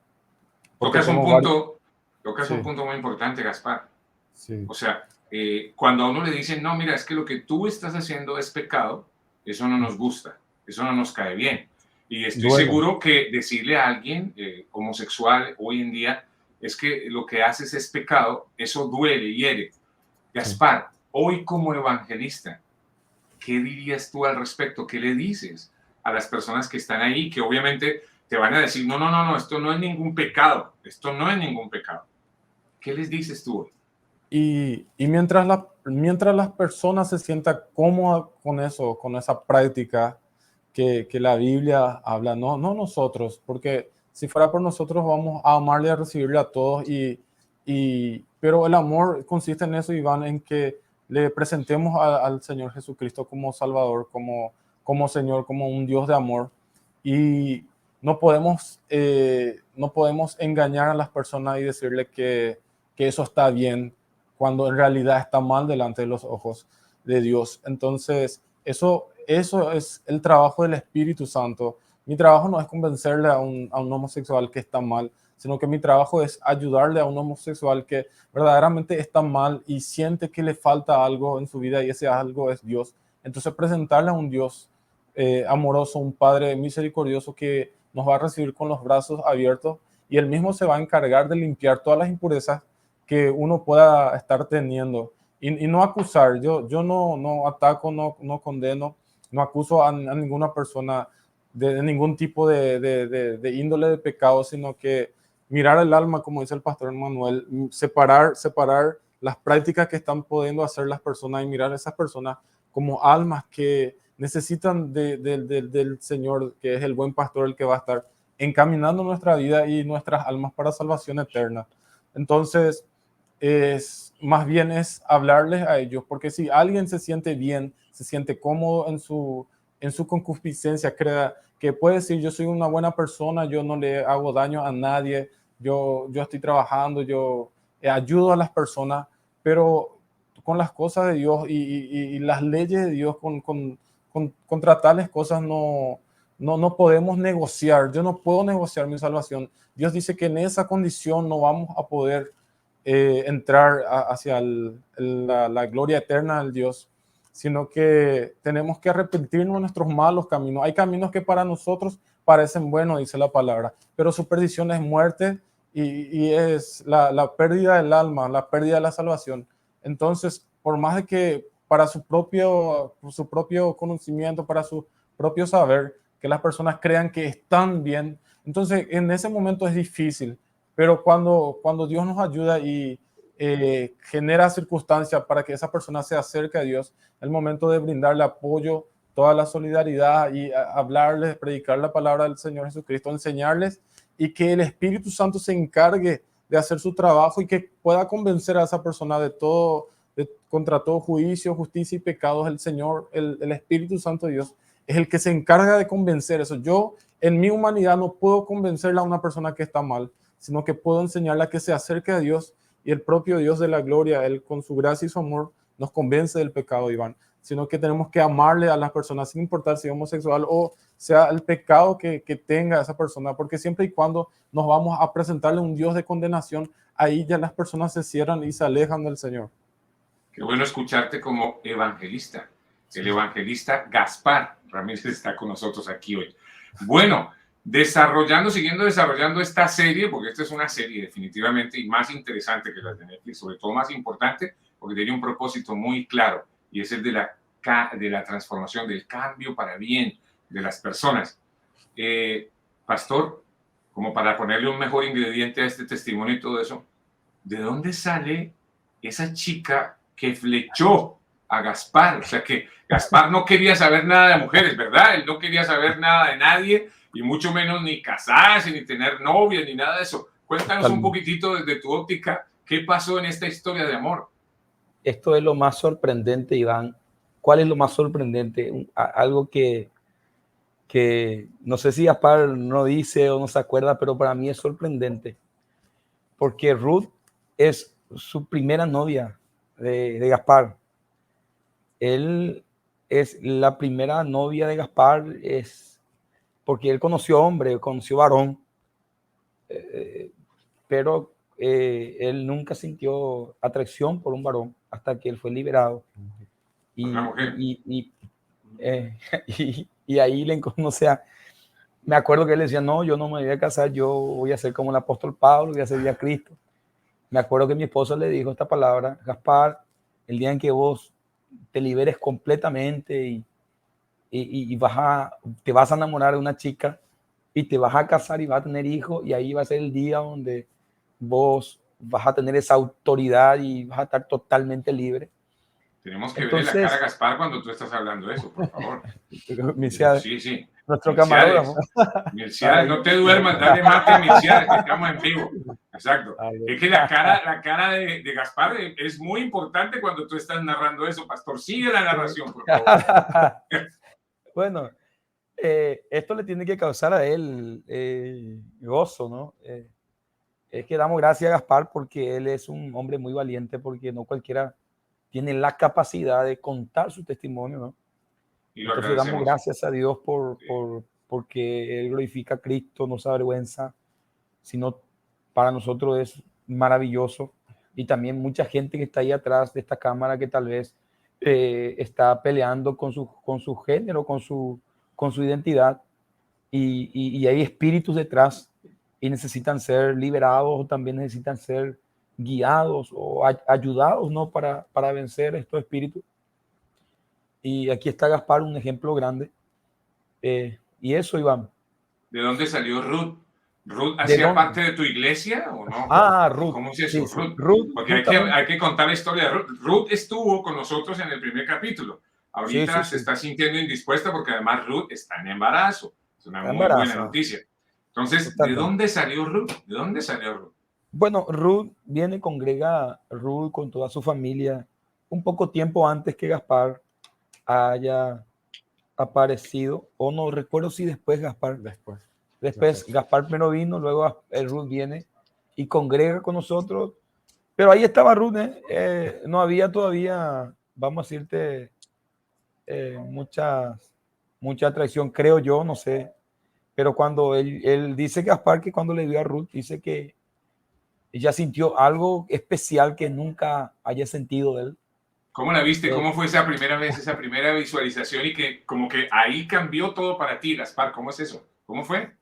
Porque Tocas un Sí. punto muy importante, Gaspar. Sí. O sea, cuando a uno le dicen, no, mira, es que lo que tú estás haciendo es pecado, eso no nos gusta, eso no nos cae bien. Y estoy Duele. seguro que decirle a alguien homosexual hoy en día es que lo que haces es pecado, eso duele, hiere. Gaspar, hoy como evangelista, ¿qué dirías tú al respecto? ¿Qué le dices a las personas que están ahí, que obviamente te van a decir, no, esto no es ningún pecado, esto no es ningún pecado? ¿Qué les dices tú hoy? Y mientras las personas se sientan cómodas con eso, con esa práctica que la Biblia habla, no nosotros, porque si fuera por nosotros vamos a amarle y a recibirle a todos, pero el amor consiste en eso, Iván, en que le presentemos al Señor Jesucristo como Salvador, como Señor, como un Dios de amor, y no podemos engañar a las personas y decirle que eso está bien, cuando en realidad está mal delante de los ojos de Dios. Entonces, eso eso es el trabajo del Espíritu Santo. Mi trabajo no es convencerle a un homosexual que está mal, sino que mi trabajo es ayudarle a un homosexual que verdaderamente está mal y siente que le falta algo en su vida, y ese algo es Dios. Entonces presentarle a un Dios amoroso, un Padre misericordioso que nos va a recibir con los brazos abiertos, y Él mismo se va a encargar de limpiar todas las impurezas que uno pueda estar teniendo. Y no acusar. Yo no ataco, no condeno, no acuso a ninguna persona de ningún tipo de índole de pecado, sino que mirar el alma, como dice el pastor Manuel, separar las prácticas que están pudiendo hacer las personas y mirar a esas personas como almas que necesitan del Señor, que es el buen pastor, el que va a estar encaminando nuestra vida y nuestras almas para salvación eterna. Entonces, más bien es hablarles a ellos, porque si alguien se siente bien, se siente cómodo en su concupiscencia, crea que puede decir: yo soy una buena persona, yo no le hago daño a nadie, yo estoy trabajando, yo ayudo a las personas, pero con las cosas de Dios y las leyes de Dios, contra tales cosas no podemos negociar. Yo no puedo negociar mi salvación. Dios dice que en esa condición no vamos a poder entrar hacia la gloria eterna del Dios, sino que tenemos que arrepentirnos de nuestros malos caminos. Hay caminos que para nosotros parecen buenos, dice la palabra, pero su perdición es muerte y es la pérdida del alma, la pérdida de la salvación. Entonces, por más de que para su propio conocimiento, para su propio saber, que las personas crean que están bien, entonces en ese momento es difícil. Pero cuando Dios nos ayuda y genera circunstancias para que esa persona se acerque a Dios, el momento de brindarle apoyo, toda la solidaridad y hablarles, predicar la palabra del Señor Jesucristo, enseñarles, y que el Espíritu Santo se encargue de hacer su trabajo y que pueda convencer a esa persona de todo, contra todo juicio, justicia y pecados. El Señor, el Espíritu Santo de Dios, es el que se encarga de convencer eso. Yo, en mi humanidad, no puedo convencerle a una persona que está mal, sino que puedo enseñarle a que se acerque a Dios, y el propio Dios de la gloria, Él con su gracia y su amor, nos convence del pecado, Iván. Sino que tenemos que amarle a las personas sin importar si es homosexual o sea el pecado que tenga esa persona, porque siempre y cuando nos vamos a presentarle un Dios de condenación, ahí ya las personas se cierran y se alejan del Señor. Qué bueno escucharte como evangelista. El evangelista Gaspar Ramírez está con nosotros aquí hoy. Bueno, siguiendo desarrollando esta serie, porque esta es una serie definitivamente y más interesante que las de Netflix, sobre todo más importante, porque tiene un propósito muy claro, y es el de la transformación, del cambio para bien de las personas. Pastor, como para ponerle un mejor ingrediente a este testimonio y todo eso, ¿de dónde sale esa chica que flechó a Gaspar? O sea, que Gaspar no quería saber nada de mujeres, ¿verdad? Él no quería saber nada de nadie, y mucho menos ni casarse, ni tener novia, ni nada de eso. Cuéntanos un poquitito desde tu óptica, ¿qué pasó en esta historia de amor? Esto es lo más sorprendente, Iván. ¿Cuál es lo más sorprendente? Algo que no sé si Gaspar no dice o no se acuerda, pero para mí es sorprendente. Porque Ruth es su primera novia de Gaspar. Él es la primera novia de Gaspar, es porque él conoció hombre, conoció varón, pero él nunca sintió atracción por un varón hasta que él fue liberado. Y ahí le conocí a... Me acuerdo que él decía: no, yo no me voy a casar, yo voy a ser como el apóstol Pablo, voy a servir a Cristo. Me acuerdo que mi esposa le dijo esta palabra: Gaspar, el día en que vos te liberes completamente y te vas a enamorar de una chica y te vas a casar y vas a tener hijos, y ahí va a ser el día donde vos vas a tener esa autoridad y vas a estar totalmente libre. Tenemos que verle la cara a Gaspar cuando tú estás hablando de eso, por favor. Sí. Nuestro camarógrafo. Milciades, no te duermas, dale mate a Milciades, que estamos en vivo. Exacto. Es que la cara de Gaspar es muy importante cuando tú estás narrando eso, pastor. Sigue la narración, por favor. Bueno, esto le tiene que causar a él gozo, ¿no? Es que damos gracias a Gaspar porque él es un hombre muy valiente, porque no cualquiera tiene la capacidad de contar su testimonio, ¿no? Y lo Entonces damos agradecemos. gracias a Dios Sí. porque Él glorifica a Cristo, no se avergüenza, sino para nosotros es maravilloso. Y también mucha gente que está ahí atrás de esta cámara que tal vez está peleando con su género, con su identidad, y hay espíritus detrás y necesitan ser liberados o también necesitan ser guiados o ayudados, ¿no? para vencer estos espíritus. Y aquí está Gaspar, un ejemplo grande. Y eso, Iván. ¿De dónde salió Ruth? ¿Ruth ¿De hacía dónde? parte de tu iglesia o no? Ah, Ruth. ¿Cómo es eso, Sí, sí. Ruth? Ruth, Porque justamente. hay que contar la historia de Ruth. Ruth estuvo con nosotros en el primer capítulo. Ahorita Sí. se está sintiendo indispuesta porque además Ruth está en embarazo. Es una muy buena noticia. Entonces, Totalmente. ¿de dónde salió Ruth? ¿De dónde salió Ruth? Bueno, Ruth congrega Ruth con toda su familia un poco tiempo antes que Gaspar haya aparecido, o no recuerdo si después Gaspar. Después Gaspar primero vino, luego Ruth viene y congrega con nosotros. Pero ahí estaba Ruth, no había todavía, vamos a decirte, mucha atracción, creo yo, no sé. Pero cuando él dice Gaspar que cuando le vio a Ruth, dice que ella sintió algo especial que nunca haya sentido de él. ¿Cómo la viste? ¿Cómo fue esa primera vez, esa primera visualización y que como que ahí cambió todo para ti, Gaspar? ¿Cómo es eso? ¿Cómo fue?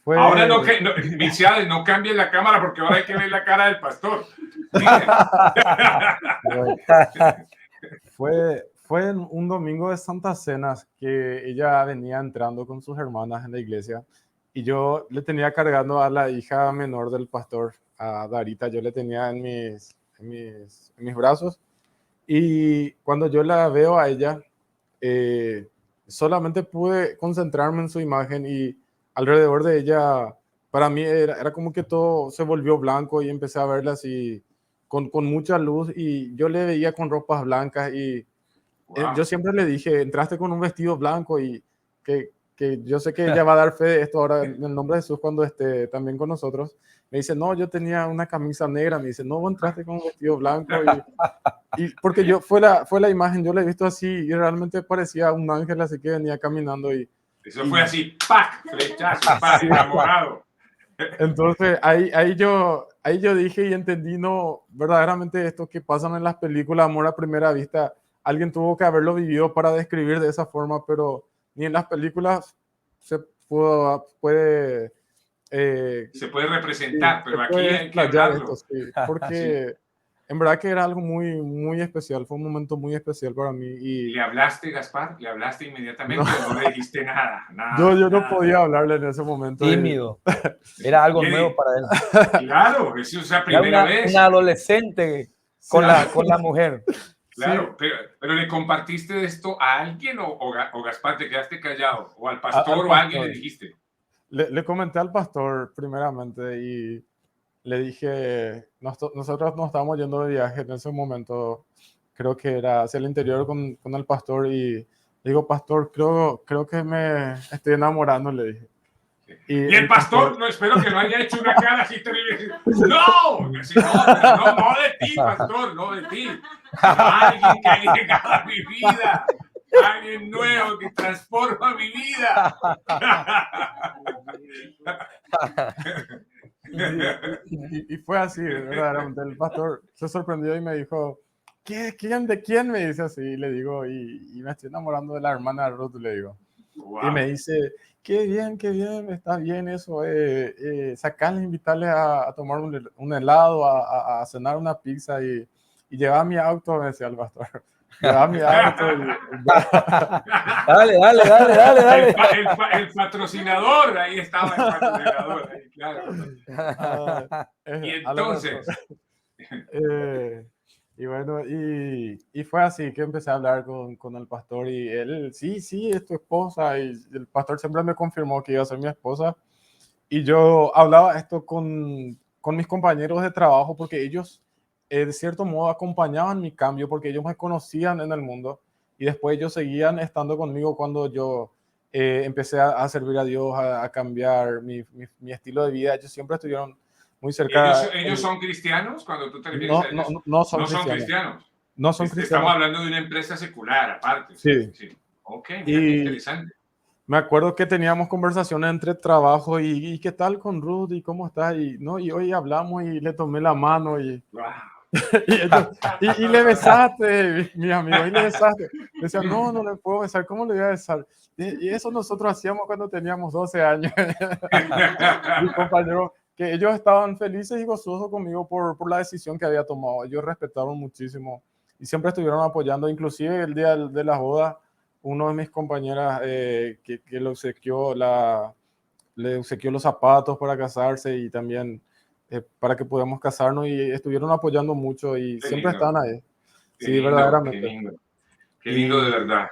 Ahora no cambien la cámara porque ahora hay que ver la cara del pastor. Fue un domingo de Santas Cenas que ella venía entrando con sus hermanas en la iglesia y yo le tenía cargando a la hija menor del pastor, a Darita, yo le tenía en mis brazos, y cuando yo la veo a ella, solamente pude concentrarme en su imagen y alrededor de ella, para mí era como que todo se volvió blanco y empecé a verla así con mucha luz, y yo le veía con ropas blancas y Wow. yo siempre le dije, entraste con un vestido blanco, y que yo sé que ella va a dar fe de esto ahora en el nombre de Jesús cuando esté también con nosotros. Me dice, no, yo tenía una camisa negra. Me dice, no, vos entraste con un vestido blanco. Y porque fue la imagen, yo la he visto así y realmente parecía un ángel así que venía caminando. Eso fue así, ¡pac! Flechazo, ¡pac! Enamorado. Entonces ahí yo dije y entendí, no, verdaderamente esto que pasan en las películas, amor a primera vista, alguien tuvo que haberlo vivido para describir de esa forma, pero ni en las películas se puede representar, pero aquí hay que hablarlo. hablarlo. Sí, porque en verdad que era algo muy, muy especial, fue un momento muy especial para mí. Y ¿le hablaste, Gaspar? ¿Le hablaste inmediatamente o no le dijiste nada? Yo no podía hablarle en ese momento. Tímido. Era algo nuevo para él. Claro, eso es la primera vez. Un adolescente con la mujer. Claro, sí. pero ¿le compartiste esto a alguien o Gaspar te quedaste callado? ¿O al pastor o a alguien le dijiste? Le comenté al pastor primeramente y le dije, nosotros nos estábamos yendo de viaje en ese momento, creo que era hacia el interior con el pastor, y le digo, pastor, creo que me estoy enamorando, le dije. Y el pastor, no, espero que no haya hecho una cara así terrible. ¡No! No de ti, pastor, no de ti. Alguien que ha llegado a mi vida. Alguien nuevo que transforma mi vida. Y fue así, verdaderamente. El pastor se sorprendió y me dijo, ¿de quién? Me dice así, y le digo, y me estoy enamorando de la hermana de Ruth, le digo. Wow. Y me dice, qué bien, está bien eso, sacarle, invitarle a tomar un helado, a cenar una pizza y llevar mi auto, me decía el pastor. Llevar mi auto. Dale. El patrocinador, ahí estaba el patrocinador, ahí, claro. Y entonces... Y bueno, y fue así que empecé a hablar con el pastor, y él, sí, es tu esposa, y el pastor siempre me confirmó que iba a ser mi esposa, y yo hablaba esto con mis compañeros de trabajo, porque ellos, de cierto modo, acompañaban mi cambio, porque ellos me conocían en el mundo, y después ellos seguían estando conmigo cuando yo empecé a servir a Dios, a cambiar mi estilo de vida. Ellos siempre estuvieron muy cerca. ¿Ellos son cristianos cuando tú te refieres a ellos? No son cristianos. No son cristianos. Estamos hablando de una empresa secular aparte. Sí. Ok, mira qué Y interesante. me acuerdo que teníamos conversaciones entre trabajo y qué tal con Ruth y cómo está. Y, ¿no? Y hoy hablamos y le tomé la mano y, Wow. y le besaste, mi amigo, y le besaste. Decía, no, no le puedo besar, ¿cómo le voy a besar? Y eso nosotros hacíamos cuando teníamos 12 años. Mi compañero, que ellos estaban felices y gozosos conmigo por la decisión que había tomado. Ellos respetaron muchísimo y siempre estuvieron apoyando. Inclusive el día de la boda, uno de mis compañeras que le obsequió los zapatos para casarse y también para que podamos casarnos y estuvieron apoyando mucho y Qué siempre lindo, están ahí. qué Sí, lindo, qué verdaderamente. lindo. Qué lindo de Y verdad.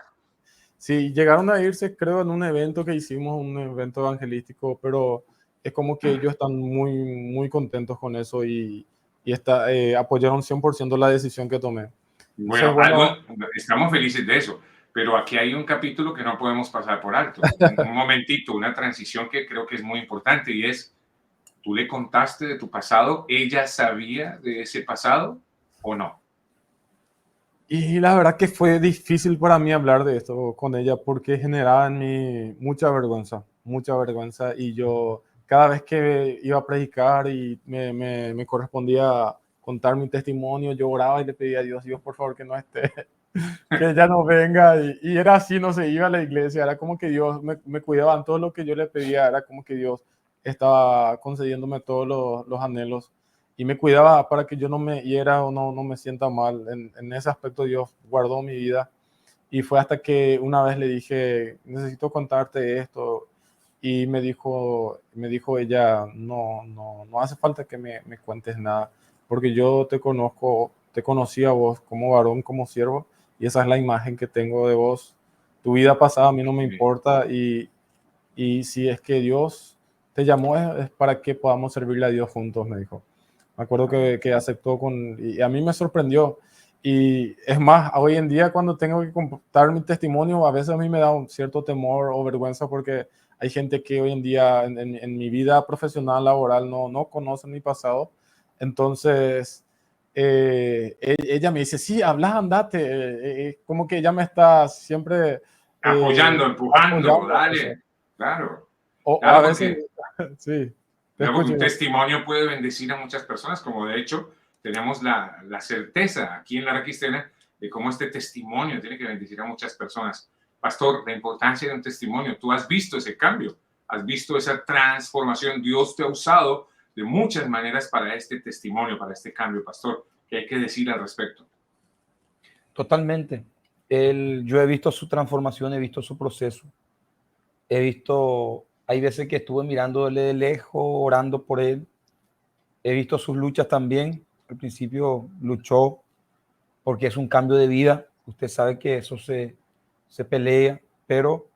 sí, llegaron a irse, creo, en un evento que hicimos, un evento evangelístico, pero es como que ellos están muy, muy contentos con eso y apoyaron 100% la decisión que tomé. Entonces, Bueno, algo, bueno, estamos felices de eso, pero aquí hay un capítulo que no podemos pasar por alto. Un momentito, una transición que creo que es muy importante y es, ¿tú le contaste de tu pasado? ¿Ella sabía de ese pasado o no? y la verdad que fue difícil para mí hablar de esto con ella porque generaba en mí mucha vergüenza y yo cada vez que iba a predicar y me correspondía contar mi testimonio, yo oraba y le pedía a Dios, Dios, por favor, que no esté, que ella no venga y era así, no se iba a la iglesia, era como que Dios me cuidaba en todo lo que yo le pedía, era como que Dios estaba concediéndome todos los anhelos y me cuidaba para que yo no me hiera o no me sienta mal. En ese aspecto Dios guardó mi vida y fue hasta que una vez le dije, necesito contarte esto y me dijo ella, no hace falta que me cuentes nada, porque yo te conozco, te conocí a vos como varón, como siervo, y esa es la imagen que tengo de vos. Tu vida pasada a mí no me importa y si es que Dios te llamó es para que podamos servirle a Dios juntos, me dijo. Me acuerdo que aceptó y a mí me sorprendió. Y es más, hoy en día cuando tengo que contar mi testimonio, a veces a mí me da un cierto temor o vergüenza porque hay gente que hoy en día en mi vida profesional, laboral, no conoce mi pasado. Entonces, ella me dice, sí, habla, andate. Como que ella me está siempre Apoyando, empujando, apoyando en eso. dale. Claro, O a claro, veces, porque sí, te digamos que escucho. un testimonio puede bendecir a muchas personas, como de hecho tenemos la certeza aquí en la Requistena de cómo este testimonio tiene que bendecir a muchas personas. Pastor, la importancia de un testimonio, tú has visto ese cambio, has visto esa transformación, Dios te ha usado de muchas maneras para este testimonio, para este cambio, Pastor. ¿Qué hay que decir al respecto? Totalmente. Yo he visto su transformación, he visto su proceso. He visto, hay veces que estuve mirándole de lejos, orando por él. He visto sus luchas también. Al principio luchó porque es un cambio de vida. Usted sabe que eso se pelea, pero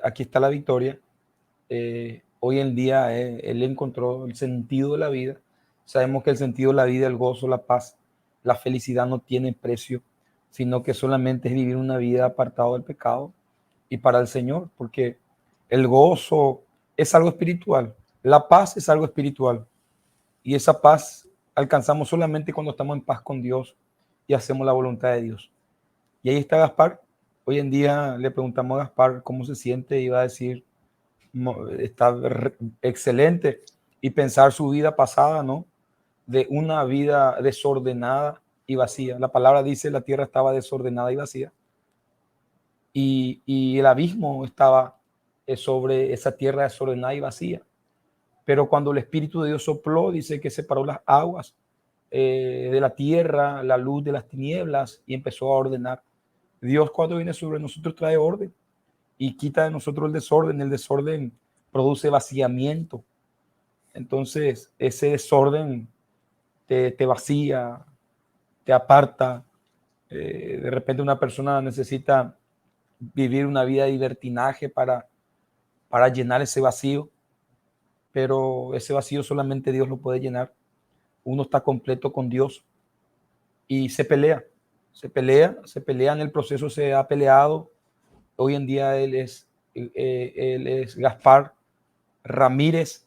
aquí está la victoria. Hoy en día él encontró el sentido de la vida. Sabemos que el sentido de la vida, el gozo, la paz, la felicidad no tiene precio, sino que solamente es vivir una vida apartado del pecado y para el Señor, porque el gozo es algo espiritual, la paz es algo espiritual y esa paz alcanzamos solamente cuando estamos en paz con Dios y hacemos la voluntad de Dios. Y ahí está Gaspar. Hoy en día le preguntamos a Gaspar cómo se siente y va a decir, está excelente. Y pensar su vida pasada, ¿no? De una vida desordenada y vacía. La palabra dice la tierra estaba desordenada y vacía. Y el abismo estaba sobre esa tierra desordenada y vacía. Pero cuando el Espíritu de Dios sopló, dice que separó las aguas de la tierra, la luz de las tinieblas y empezó a ordenar. Dios cuando viene sobre nosotros trae orden y quita de nosotros el desorden. El desorden produce vaciamiento. Entonces, ese desorden te vacía, te aparta. De repente una persona necesita vivir una vida de libertinaje para llenar ese vacío, pero ese vacío solamente Dios lo puede llenar. Uno está completo con Dios y se pelea en el proceso, se ha peleado. Hoy en día él es Gaspar Ramírez,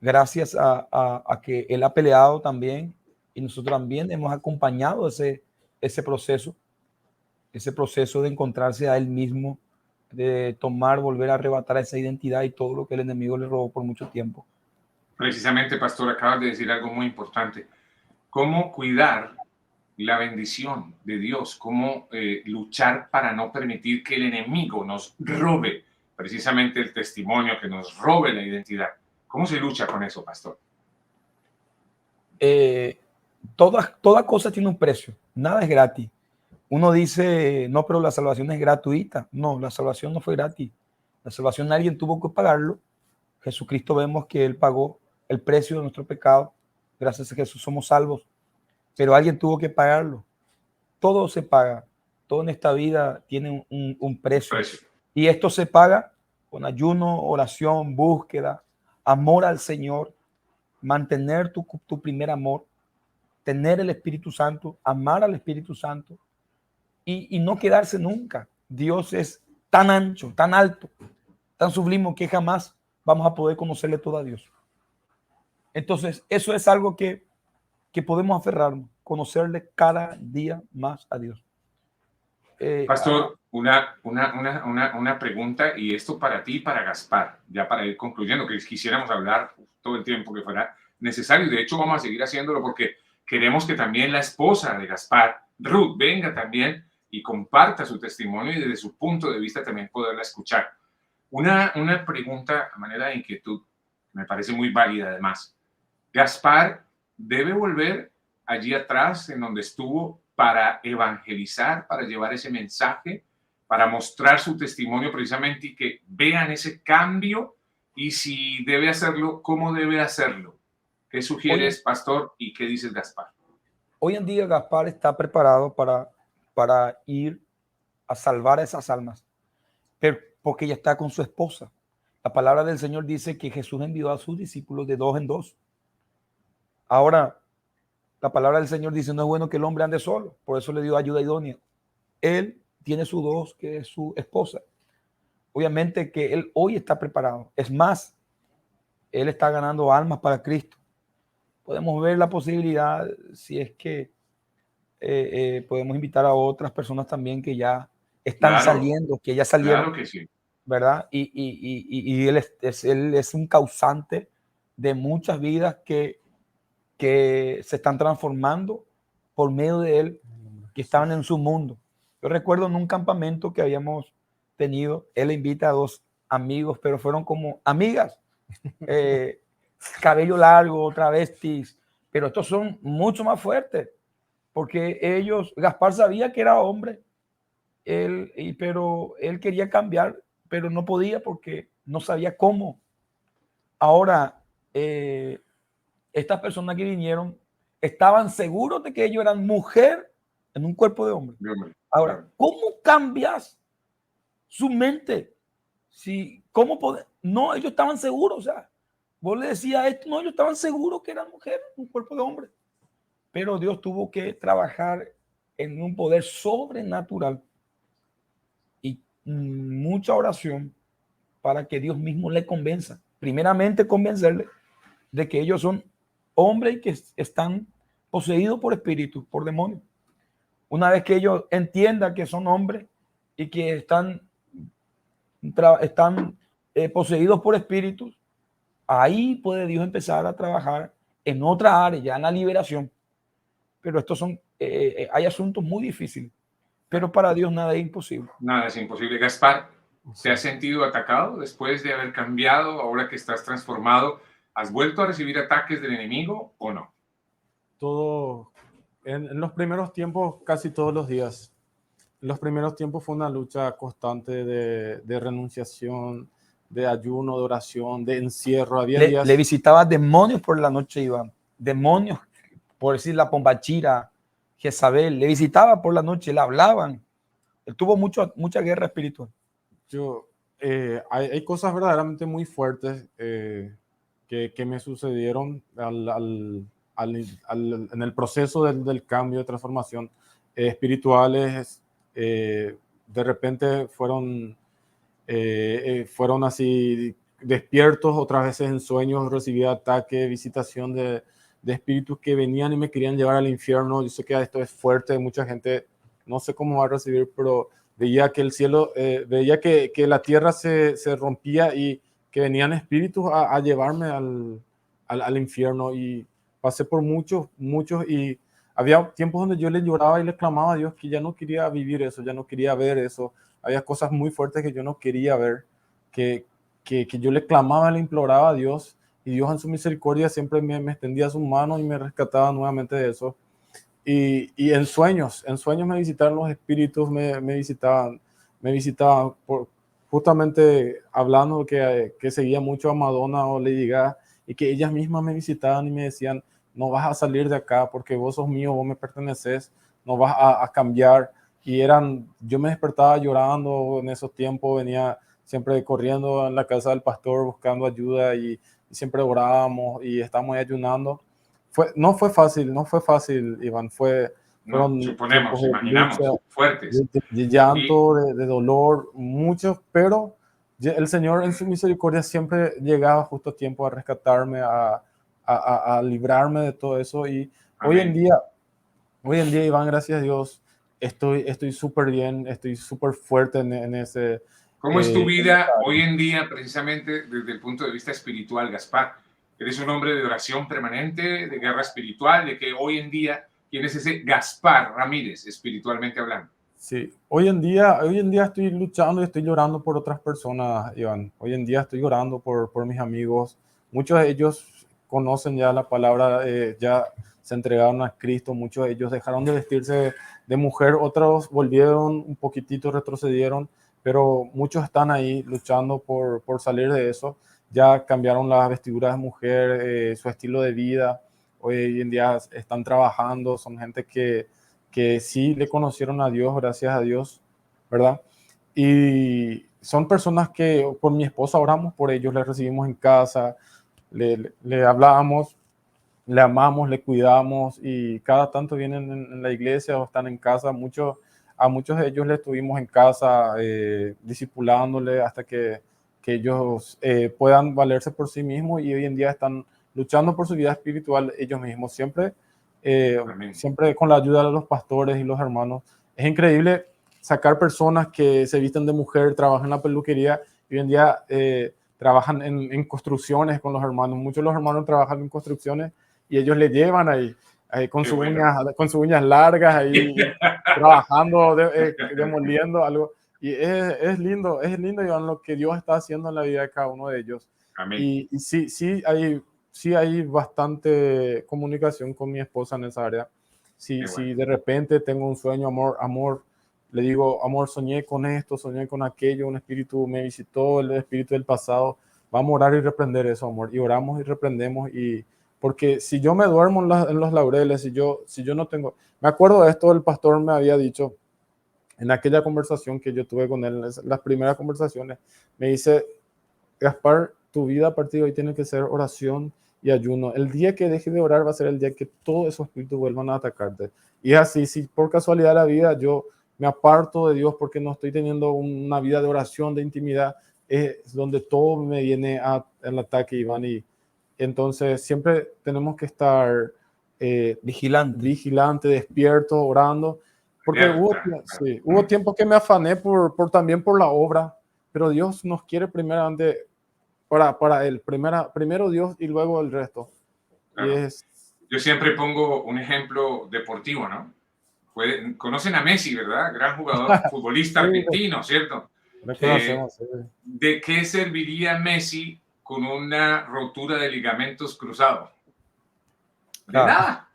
gracias a que él ha peleado también y nosotros también hemos acompañado ese proceso. ese proceso de encontrarse a él mismo, de tomar, volver a arrebatar esa identidad y todo lo que el enemigo le robó por mucho tiempo. Precisamente, pastor, acabas de decir algo muy importante. ¿Cómo cuidar la bendición de Dios? ¿Cómo luchar para no permitir que el enemigo nos robe precisamente el testimonio, que nos robe la identidad? ¿Cómo se lucha con eso, pastor? Toda cosa tiene un precio, nada es gratis. Uno dice, no, pero la salvación es gratuita. No, la salvación no fue gratis. La salvación alguien tuvo que pagarlo. Jesucristo vemos que Él pagó el precio de nuestro pecado. Gracias a Jesús somos salvos. Pero alguien tuvo que pagarlo. Todo se paga. Todo en esta vida tiene un precio. Y esto se paga con ayuno, oración, búsqueda, amor al Señor, mantener tu primer amor, tener el Espíritu Santo, amar al Espíritu Santo y no quedarse nunca. Dios es tan ancho, tan alto, tan sublime que jamás vamos a poder conocerle todo a Dios. Entonces, eso es algo que podemos aferrarnos, conocerle cada día más a Dios. Pastor, una pregunta, y esto para ti y para Gaspar, ya para ir concluyendo, que quisiéramos hablar todo el tiempo que fuera necesario, y de hecho vamos a seguir haciéndolo porque queremos que también la esposa de Gaspar, Ruth, venga también y comparta su testimonio y desde su punto de vista también poderla escuchar. Una pregunta a manera de inquietud, me parece muy válida además. Gaspar debe volver allí atrás en donde estuvo para evangelizar, para llevar ese mensaje, para mostrar su testimonio precisamente y que vean ese cambio, y si debe hacerlo, ¿cómo debe hacerlo? ¿Qué sugieres, pastor, y qué dices, Gaspar? Hoy en día Gaspar está preparado para ir a salvar a esas almas, pero porque ya está con su esposa. La palabra del Señor dice que Jesús envió a sus discípulos de 2 en 2. Ahora, la palabra del Señor dice, no es bueno que el hombre ande solo, por eso le dio ayuda idónea. Él tiene su 2, que es su esposa. Obviamente que él hoy está preparado. Es más, él está ganando almas para Cristo. Podemos ver la posibilidad, si es que podemos invitar a otras personas también que ya están saliendo, que ya salieron. Claro que sí. ¿Verdad? Y él es un causante de muchas vidas que se están transformando por medio de él, que estaban en su mundo. Yo recuerdo en un campamento que habíamos tenido, él invita a 2 amigos, pero fueron como amigas, cabello largo, travestis, pero estos son mucho más fuertes, porque Gaspar sabía que era hombre, pero él quería cambiar, pero no podía porque no sabía cómo. Ahora, estas personas que vinieron estaban seguros de que ellos eran mujer en un cuerpo de hombre. Ahora, ¿cómo cambias su mente? ¿Cómo poder? No, ellos estaban seguros. O sea, vos le decías esto, no, ellos estaban seguros que eran mujeres en un cuerpo de hombre. Pero Dios tuvo que trabajar en un poder sobrenatural y mucha oración para que Dios mismo le convenza. Primeramente, convencerle de que ellos son hombres y que están poseídos por espíritus, por demonios. Una vez que ellos entiendan que son hombres y que están poseídos por espíritus, ahí puede Dios empezar a trabajar en otra área, ya en la liberación. Pero estos hay asuntos muy difíciles, pero para Dios nada es imposible. Nada es imposible. Gaspar, ¿te has sentido atacado después de haber cambiado, ahora que estás transformado? ¿Has vuelto a recibir ataques del enemigo o no? Todo, en los primeros tiempos, casi todos los días. En los primeros tiempos fue una lucha constante de renunciación, de ayuno, de oración, de encierro. Había días... Le visitaba demonios por la noche, Iván. Demonios, por decir la Pombachira, Jezabel. Le visitaba por la noche, le hablaban. Él tuvo mucha guerra espiritual. Hay cosas verdaderamente muy fuertes que me sucedieron en el proceso del cambio de transformación, espirituales. De repente fueron así despiertos, otras veces en sueños recibía ataque, visitación de espíritus que venían y me querían llevar al infierno. Yo sé que esto es fuerte, mucha gente no sé cómo va a recibir, pero veía que el cielo, veía que la tierra se rompía y que venían espíritus a llevarme al infierno, y pasé por muchos y había tiempos donde yo le lloraba y le clamaba a Dios que ya no quería vivir eso, ya no quería ver eso. Había cosas muy fuertes que yo no quería ver, que yo le clamaba, le imploraba a Dios, y Dios en su misericordia siempre me extendía su mano y me rescataba nuevamente de eso. Y en sueños me visitaron los espíritus, me visitaban justamente hablando que seguía mucho a Madonna o Lady Gaga, y que ellas mismas me visitaban y me decían, no vas a salir de acá porque vos sos mío, vos me perteneces, no vas a cambiar. Y yo me despertaba llorando en esos tiempos, venía siempre corriendo en la casa del pastor buscando ayuda, y siempre orábamos y estábamos ayunando. No fue fácil, Iván, fueron suponemos, tiempos de lucha, imaginamos, fuertes. de llanto, de dolor, muchos, pero el Señor en su misericordia siempre llegaba justo a tiempo a rescatarme, a librarme de todo eso. Y hoy en día, Iván, gracias a Dios, estoy súper bien, estoy súper fuerte en ese... ¿Cómo es tu vida hoy en día, precisamente desde el punto de vista espiritual, Gaspar? ¿Eres un hombre de oración permanente, de guerra espiritual, de que hoy en día tienes ese Gaspar Ramírez, espiritualmente hablando? Sí, hoy en día estoy luchando y estoy llorando por otras personas, Iván. Hoy en día estoy llorando por mis amigos. Muchos de ellos conocen ya la palabra, ya se entregaron a Cristo. Muchos de ellos dejaron de vestirse de mujer, otros volvieron un poquitito, retrocedieron, pero muchos están ahí luchando por salir de eso. Ya cambiaron las vestiduras de mujer, su estilo de vida. Hoy en día están trabajando, son gente que sí le conocieron a Dios, gracias a Dios, ¿verdad? Y son personas que por mi esposa oramos por ellos, les recibimos en casa, le hablamos, le amamos, le cuidamos, y cada tanto vienen en la iglesia o están en casa. A muchos de ellos les estuvimos en casa discipulándole hasta que ellos puedan valerse por sí mismos, y hoy en día están luchando por su vida espiritual ellos mismos, siempre con la ayuda de los pastores y los hermanos. Es increíble sacar personas que se visten de mujer, trabajan en la peluquería, y hoy en día trabajan en construcciones con los hermanos. Muchos de los hermanos trabajan en construcciones y ellos le llevan ahí con sus uñas largas, ahí trabajando, demoliendo algo. Y es lindo, Iván, lo que Dios está haciendo en la vida de cada uno de ellos. Amén. Y sí hay bastante comunicación con mi esposa en esa área. Si de repente tengo un sueño, amor, le digo, amor, soñé con esto, soñé con aquello, un espíritu me visitó, el espíritu del pasado, vamos a orar y reprender eso, amor. Y oramos y reprendemos, porque si yo me duermo en los laureles, si yo no tengo... Me acuerdo de esto, el pastor me había dicho en aquella conversación que yo tuve con él, las primeras conversaciones, me dice, Gaspar, tu vida a partir de hoy tiene que ser oración y ayuno. El día que dejes de orar va a ser el día que todos esos espíritus vuelvan a atacarte. Y es así, si por casualidad de la vida yo me aparto de Dios porque no estoy teniendo una vida de oración, de intimidad, es donde todo me viene al ataque, Iván. Y entonces siempre tenemos que estar vigilante, despierto, orando. Porque hubo tiempos que me afané también por la obra, pero Dios nos quiere primeramente para Él. Primero Dios y luego el resto. Claro. Yo siempre pongo un ejemplo deportivo, ¿no? Conocen a Messi, ¿verdad? Gran jugador, futbolista argentino, ¿cierto? ¿De qué serviría Messi con una rotura de ligamentos cruzados? De nada.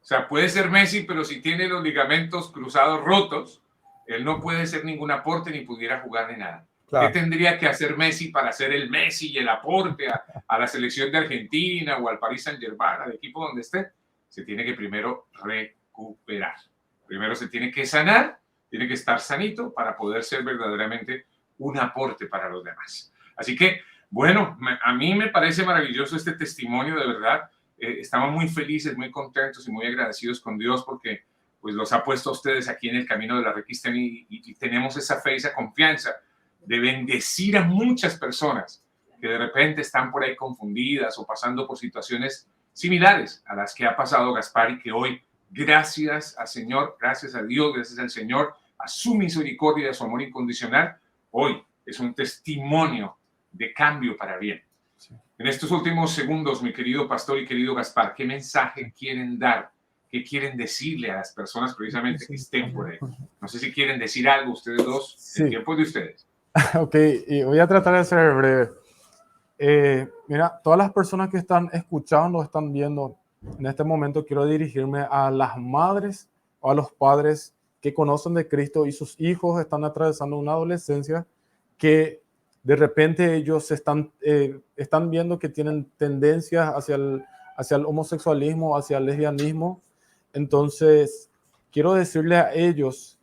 O sea, puede ser Messi, pero si tiene los ligamentos cruzados rotos, él no puede ser ningún aporte ni pudiera jugar ni nada. Claro. ¿Qué tendría que hacer Messi para ser el Messi y el aporte a la selección de Argentina o al Paris Saint-Germain, al equipo donde esté? Se tiene que primero recuperar. Primero se tiene que sanar, tiene que estar sanito para poder ser verdaderamente un aporte para los demás. Así que, bueno, a mí me parece maravilloso este testimonio, de verdad. Estamos muy felices, muy contentos y muy agradecidos con Dios porque pues, los ha puesto a ustedes aquí en el camino de la Red Cristiana y tenemos esa fe, esa confianza de bendecir a muchas personas que de repente están por ahí confundidas o pasando por situaciones similares a las que ha pasado Gaspar y que hoy Gracias al Señor, gracias a Dios, gracias al Señor, a su misericordia y a su amor incondicional. Hoy es un testimonio de cambio para bien. Sí. En estos últimos segundos, mi querido pastor y querido Gaspar, ¿qué mensaje quieren dar? ¿Qué quieren decirle a las personas precisamente que estén por ahí? No sé si quieren decir algo ustedes dos. Sí. El tiempo es de ustedes. Ok, y voy a tratar de ser breve. Mira, todas las personas que están escuchando, están viendo, en este momento quiero dirigirme a las madres o a los padres que conocen de Cristo y sus hijos están atravesando una adolescencia que de repente ellos están viendo que tienen tendencias hacia el homosexualismo, hacia el lesbianismo. Entonces, quiero decirle a ellos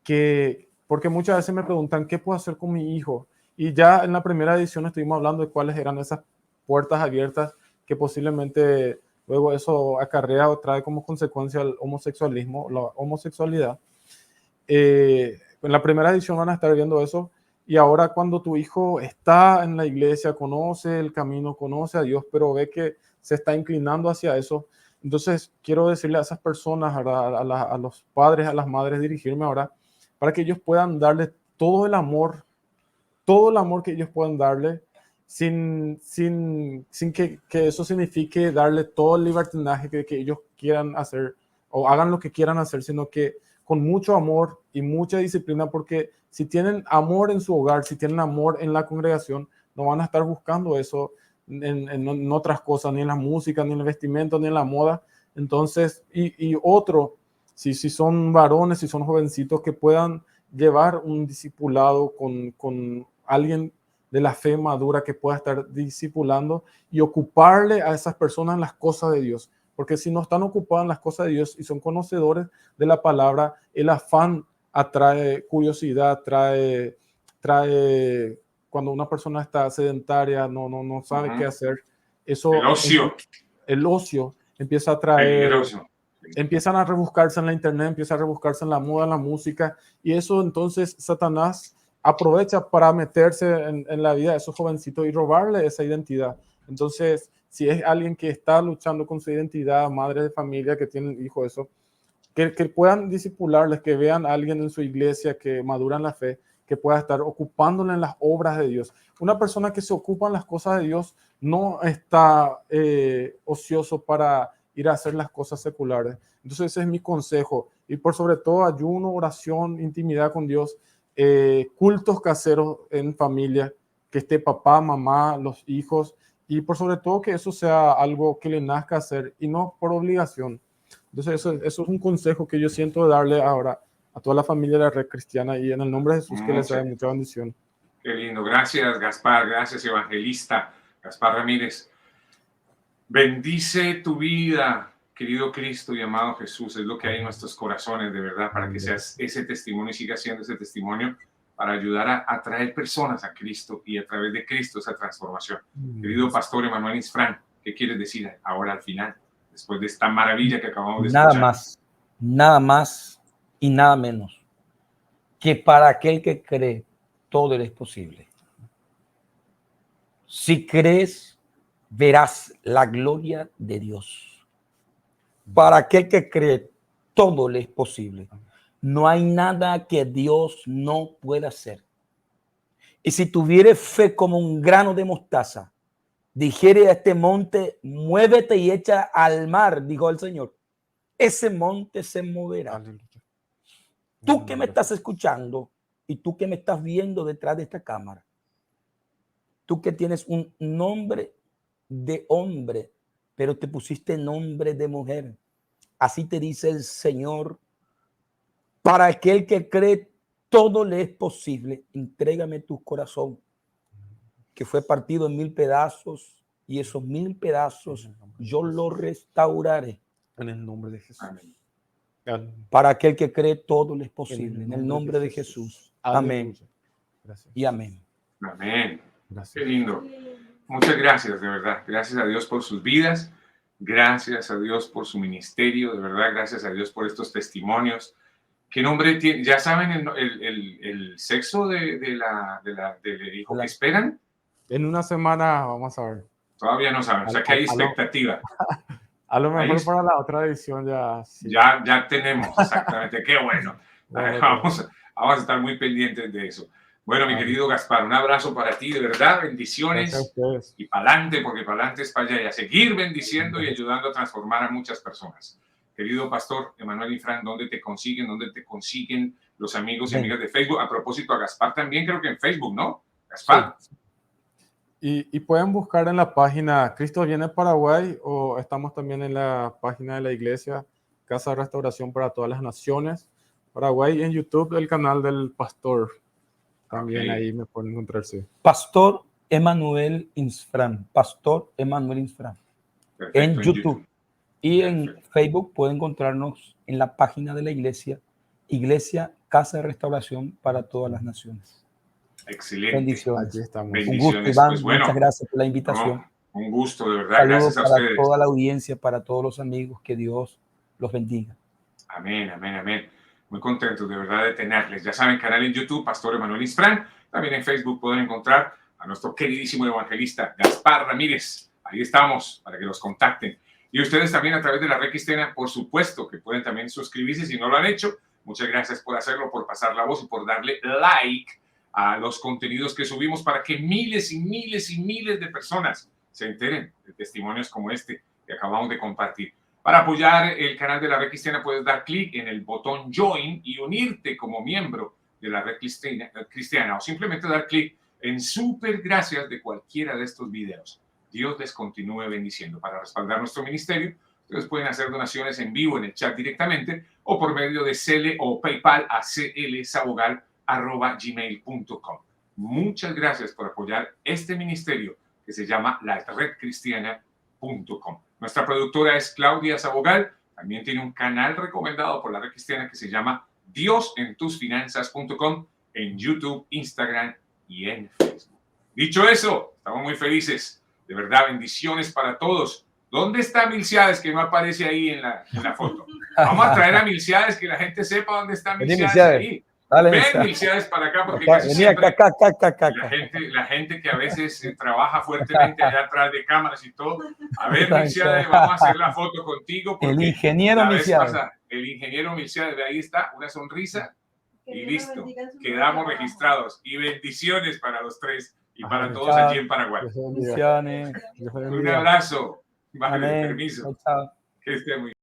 que, porque muchas veces me preguntan, ¿qué puedo hacer con mi hijo? Y ya en la primera edición estuvimos hablando de cuáles eran esas puertas abiertas que posiblemente luego eso acarrea o trae como consecuencia el homosexualismo, la homosexualidad. En la primera edición van a estar viendo eso. Y ahora cuando tu hijo está en la iglesia, conoce el camino, conoce a Dios, pero ve que se está inclinando hacia eso, entonces quiero decirle a esas personas, a los padres, a las madres, dirigirme ahora para que ellos puedan darle todo el amor que ellos puedan darle, sin que eso signifique darle todo el libertinaje que ellos quieran hacer o hagan lo que quieran hacer, sino que con mucho amor y mucha disciplina, porque si tienen amor en su hogar, si tienen amor en la congregación, no van a estar buscando eso en otras cosas, ni en la música, ni en el vestimento, ni en la moda. Entonces, y otro, si son varones, si son jovencitos, que puedan llevar un discipulado con alguien de la fe madura que pueda estar discipulando y ocuparle a esas personas en las cosas de Dios. Porque si no están ocupados en las cosas de Dios y son conocedores de la palabra, el afán atrae curiosidad, trae cuando una persona está sedentaria, no sabe qué hacer. Eso, el ocio empieza a traer, empiezan a rebuscarse en la internet, empieza a rebuscarse en la moda, en la música, y eso entonces Satanás aprovecha para meterse en la vida de esos jovencitos y robarle esa identidad. Entonces, si es alguien que está luchando con su identidad, madre de familia que tiene hijo, eso, que puedan discipularles, que vean a alguien en su iglesia que madura en la fe, que pueda estar ocupándole en las obras de Dios. Una persona que se ocupa en las cosas de Dios no está ocioso para ir a hacer las cosas seculares. Entonces ese es mi consejo. Y por sobre todo ayuno, oración, intimidad con Dios, cultos caseros en familia, que esté papá, mamá, los hijos, y por sobre todo que eso sea algo que le nazca hacer y no por obligación. Entonces eso es un consejo que yo siento darle ahora a toda la familia de la Red Cristiana, y en el nombre de Jesús que les dé mucha bendición. Qué lindo. Gracias, Gaspar. Gracias, evangelista Gaspar Ramírez. Bendice tu vida, querido Cristo y amado Jesús. Es lo que hay en nuestros corazones, de verdad, para que seas ese testimonio y sigas siendo ese testimonio para ayudar a atraer personas a Cristo y a través de Cristo esa transformación. Querido pastor Emanuel Isfrán, ¿qué quieres decir ahora al final, después de esta maravilla que acabamos de escuchar? Nada más y nada menos que para aquel que cree, todo le es posible. Si crees, verás la gloria de Dios. Para aquel que cree, todo le es posible. No hay nada que Dios no pueda hacer. Y si tuviere fe como un grano de mostaza, dijere a este monte, muévete y echa al mar, dijo el Señor, ese monte se moverá. Tú que me estás escuchando y tú que me estás viendo detrás de esta cámara, tú que tienes un nombre de hombre, pero te pusiste nombre de mujer, así te dice el Señor, para aquel que cree todo le es posible. Entrégame tu corazón, que fue partido en 1000 pedazos, y esos 1000 pedazos yo lo restauraré. En el nombre de Jesús. Amén. Para aquel que cree todo le es posible. En el nombre de Jesús. Amén. Gracias. Y amén. Amén. Gracias. Qué lindo. Muchas gracias, de verdad. Gracias a Dios por sus vidas. Gracias a Dios por su ministerio. De verdad, gracias a Dios por estos testimonios. ¿Qué nombre tiene? ¿Ya saben el sexo del hijo que esperan? En una semana vamos a ver. Todavía no saben. O sea que hay expectativa. A lo mejor Ahí para la otra edición ya. Sí. ya tenemos, exactamente. Qué bueno. Vamos a estar muy pendientes de eso. Bueno, mi querido Gaspar, un abrazo para ti, de verdad, bendiciones. Y para adelante, porque para adelante es para allá, y a seguir bendiciendo y ayudando a transformar a muchas personas. Querido pastor Emanuel Infran, ¿dónde te consiguen? ¿Dónde te consiguen los amigos y amigas de Facebook? A propósito, a Gaspar también, creo que en Facebook, ¿no? Gaspar. Sí. Y pueden buscar en la página Cristo Viene Paraguay, o estamos también en la página de la iglesia Casa de Restauración para Todas las Naciones Paraguay, y en YouTube el canal del pastor. También ahí me pueden encontrar, sí. Pastor Emanuel Infran. Pastor Emanuel Infran. En YouTube. Y en Facebook pueden encontrarnos en la página de la iglesia, Iglesia Casa de Restauración para Todas las Naciones. Excelente. Bendiciones. Aquí estamos. Un gusto, Iván. Pues bueno, muchas gracias por la invitación. No, un gusto, de verdad. Saludos gracias a para ustedes. toda la audiencia, para todos los amigos. Que Dios los bendiga. Amén, amén, amén. Muy contentos de verdad de tenerles. Ya saben, canal en YouTube, Pastor Emanuel Infran. También en Facebook pueden encontrar a nuestro queridísimo evangelista Gaspar Ramírez. Ahí estamos para que los contacten. Y ustedes también a través de la Red Cristiana, por supuesto, que pueden también suscribirse si no lo han hecho. Muchas gracias por hacerlo, por pasar la voz y por darle like a los contenidos que subimos para que miles y miles y miles de personas se enteren de testimonios como este que acabamos de compartir. Para apoyar el canal de la Red Cristiana puedes dar clic en el botón Join y unirte como miembro de la Red Cristiana, o simplemente dar clic en Super Gracias de cualquiera de estos videos. Dios les continúe bendiciendo. Para respaldar nuestro ministerio, ustedes pueden hacer donaciones en vivo en el chat directamente o por medio de Cele o PayPal a clsabogal@gmail.com. Muchas gracias por apoyar este ministerio que se llama la redcristiana.com. Nuestra productora es Claudia Sabogal. También tiene un canal recomendado por la Red Cristiana que se llama diosentusfinanzas.com en YouTube, Instagram y en Facebook. Dicho eso, estamos muy felices. De verdad, bendiciones para todos. ¿Dónde está Milciades, que no aparece ahí en la foto? Vamos a traer a Milciades, que la gente sepa dónde está Milciades ahí. Ven, Milciades, para acá, porque casi siempre la gente que a veces trabaja fuertemente allá atrás de cámaras y todo. A ver, Milciades, vamos a hacer la foto contigo. El ingeniero Milciades. El ingeniero Milciades, de ahí está, una sonrisa y listo. Quedamos registrados. Y bendiciones para los tres y para todos allí en Paraguay. Un abrazo. Vale, permiso. Que esté muy bien.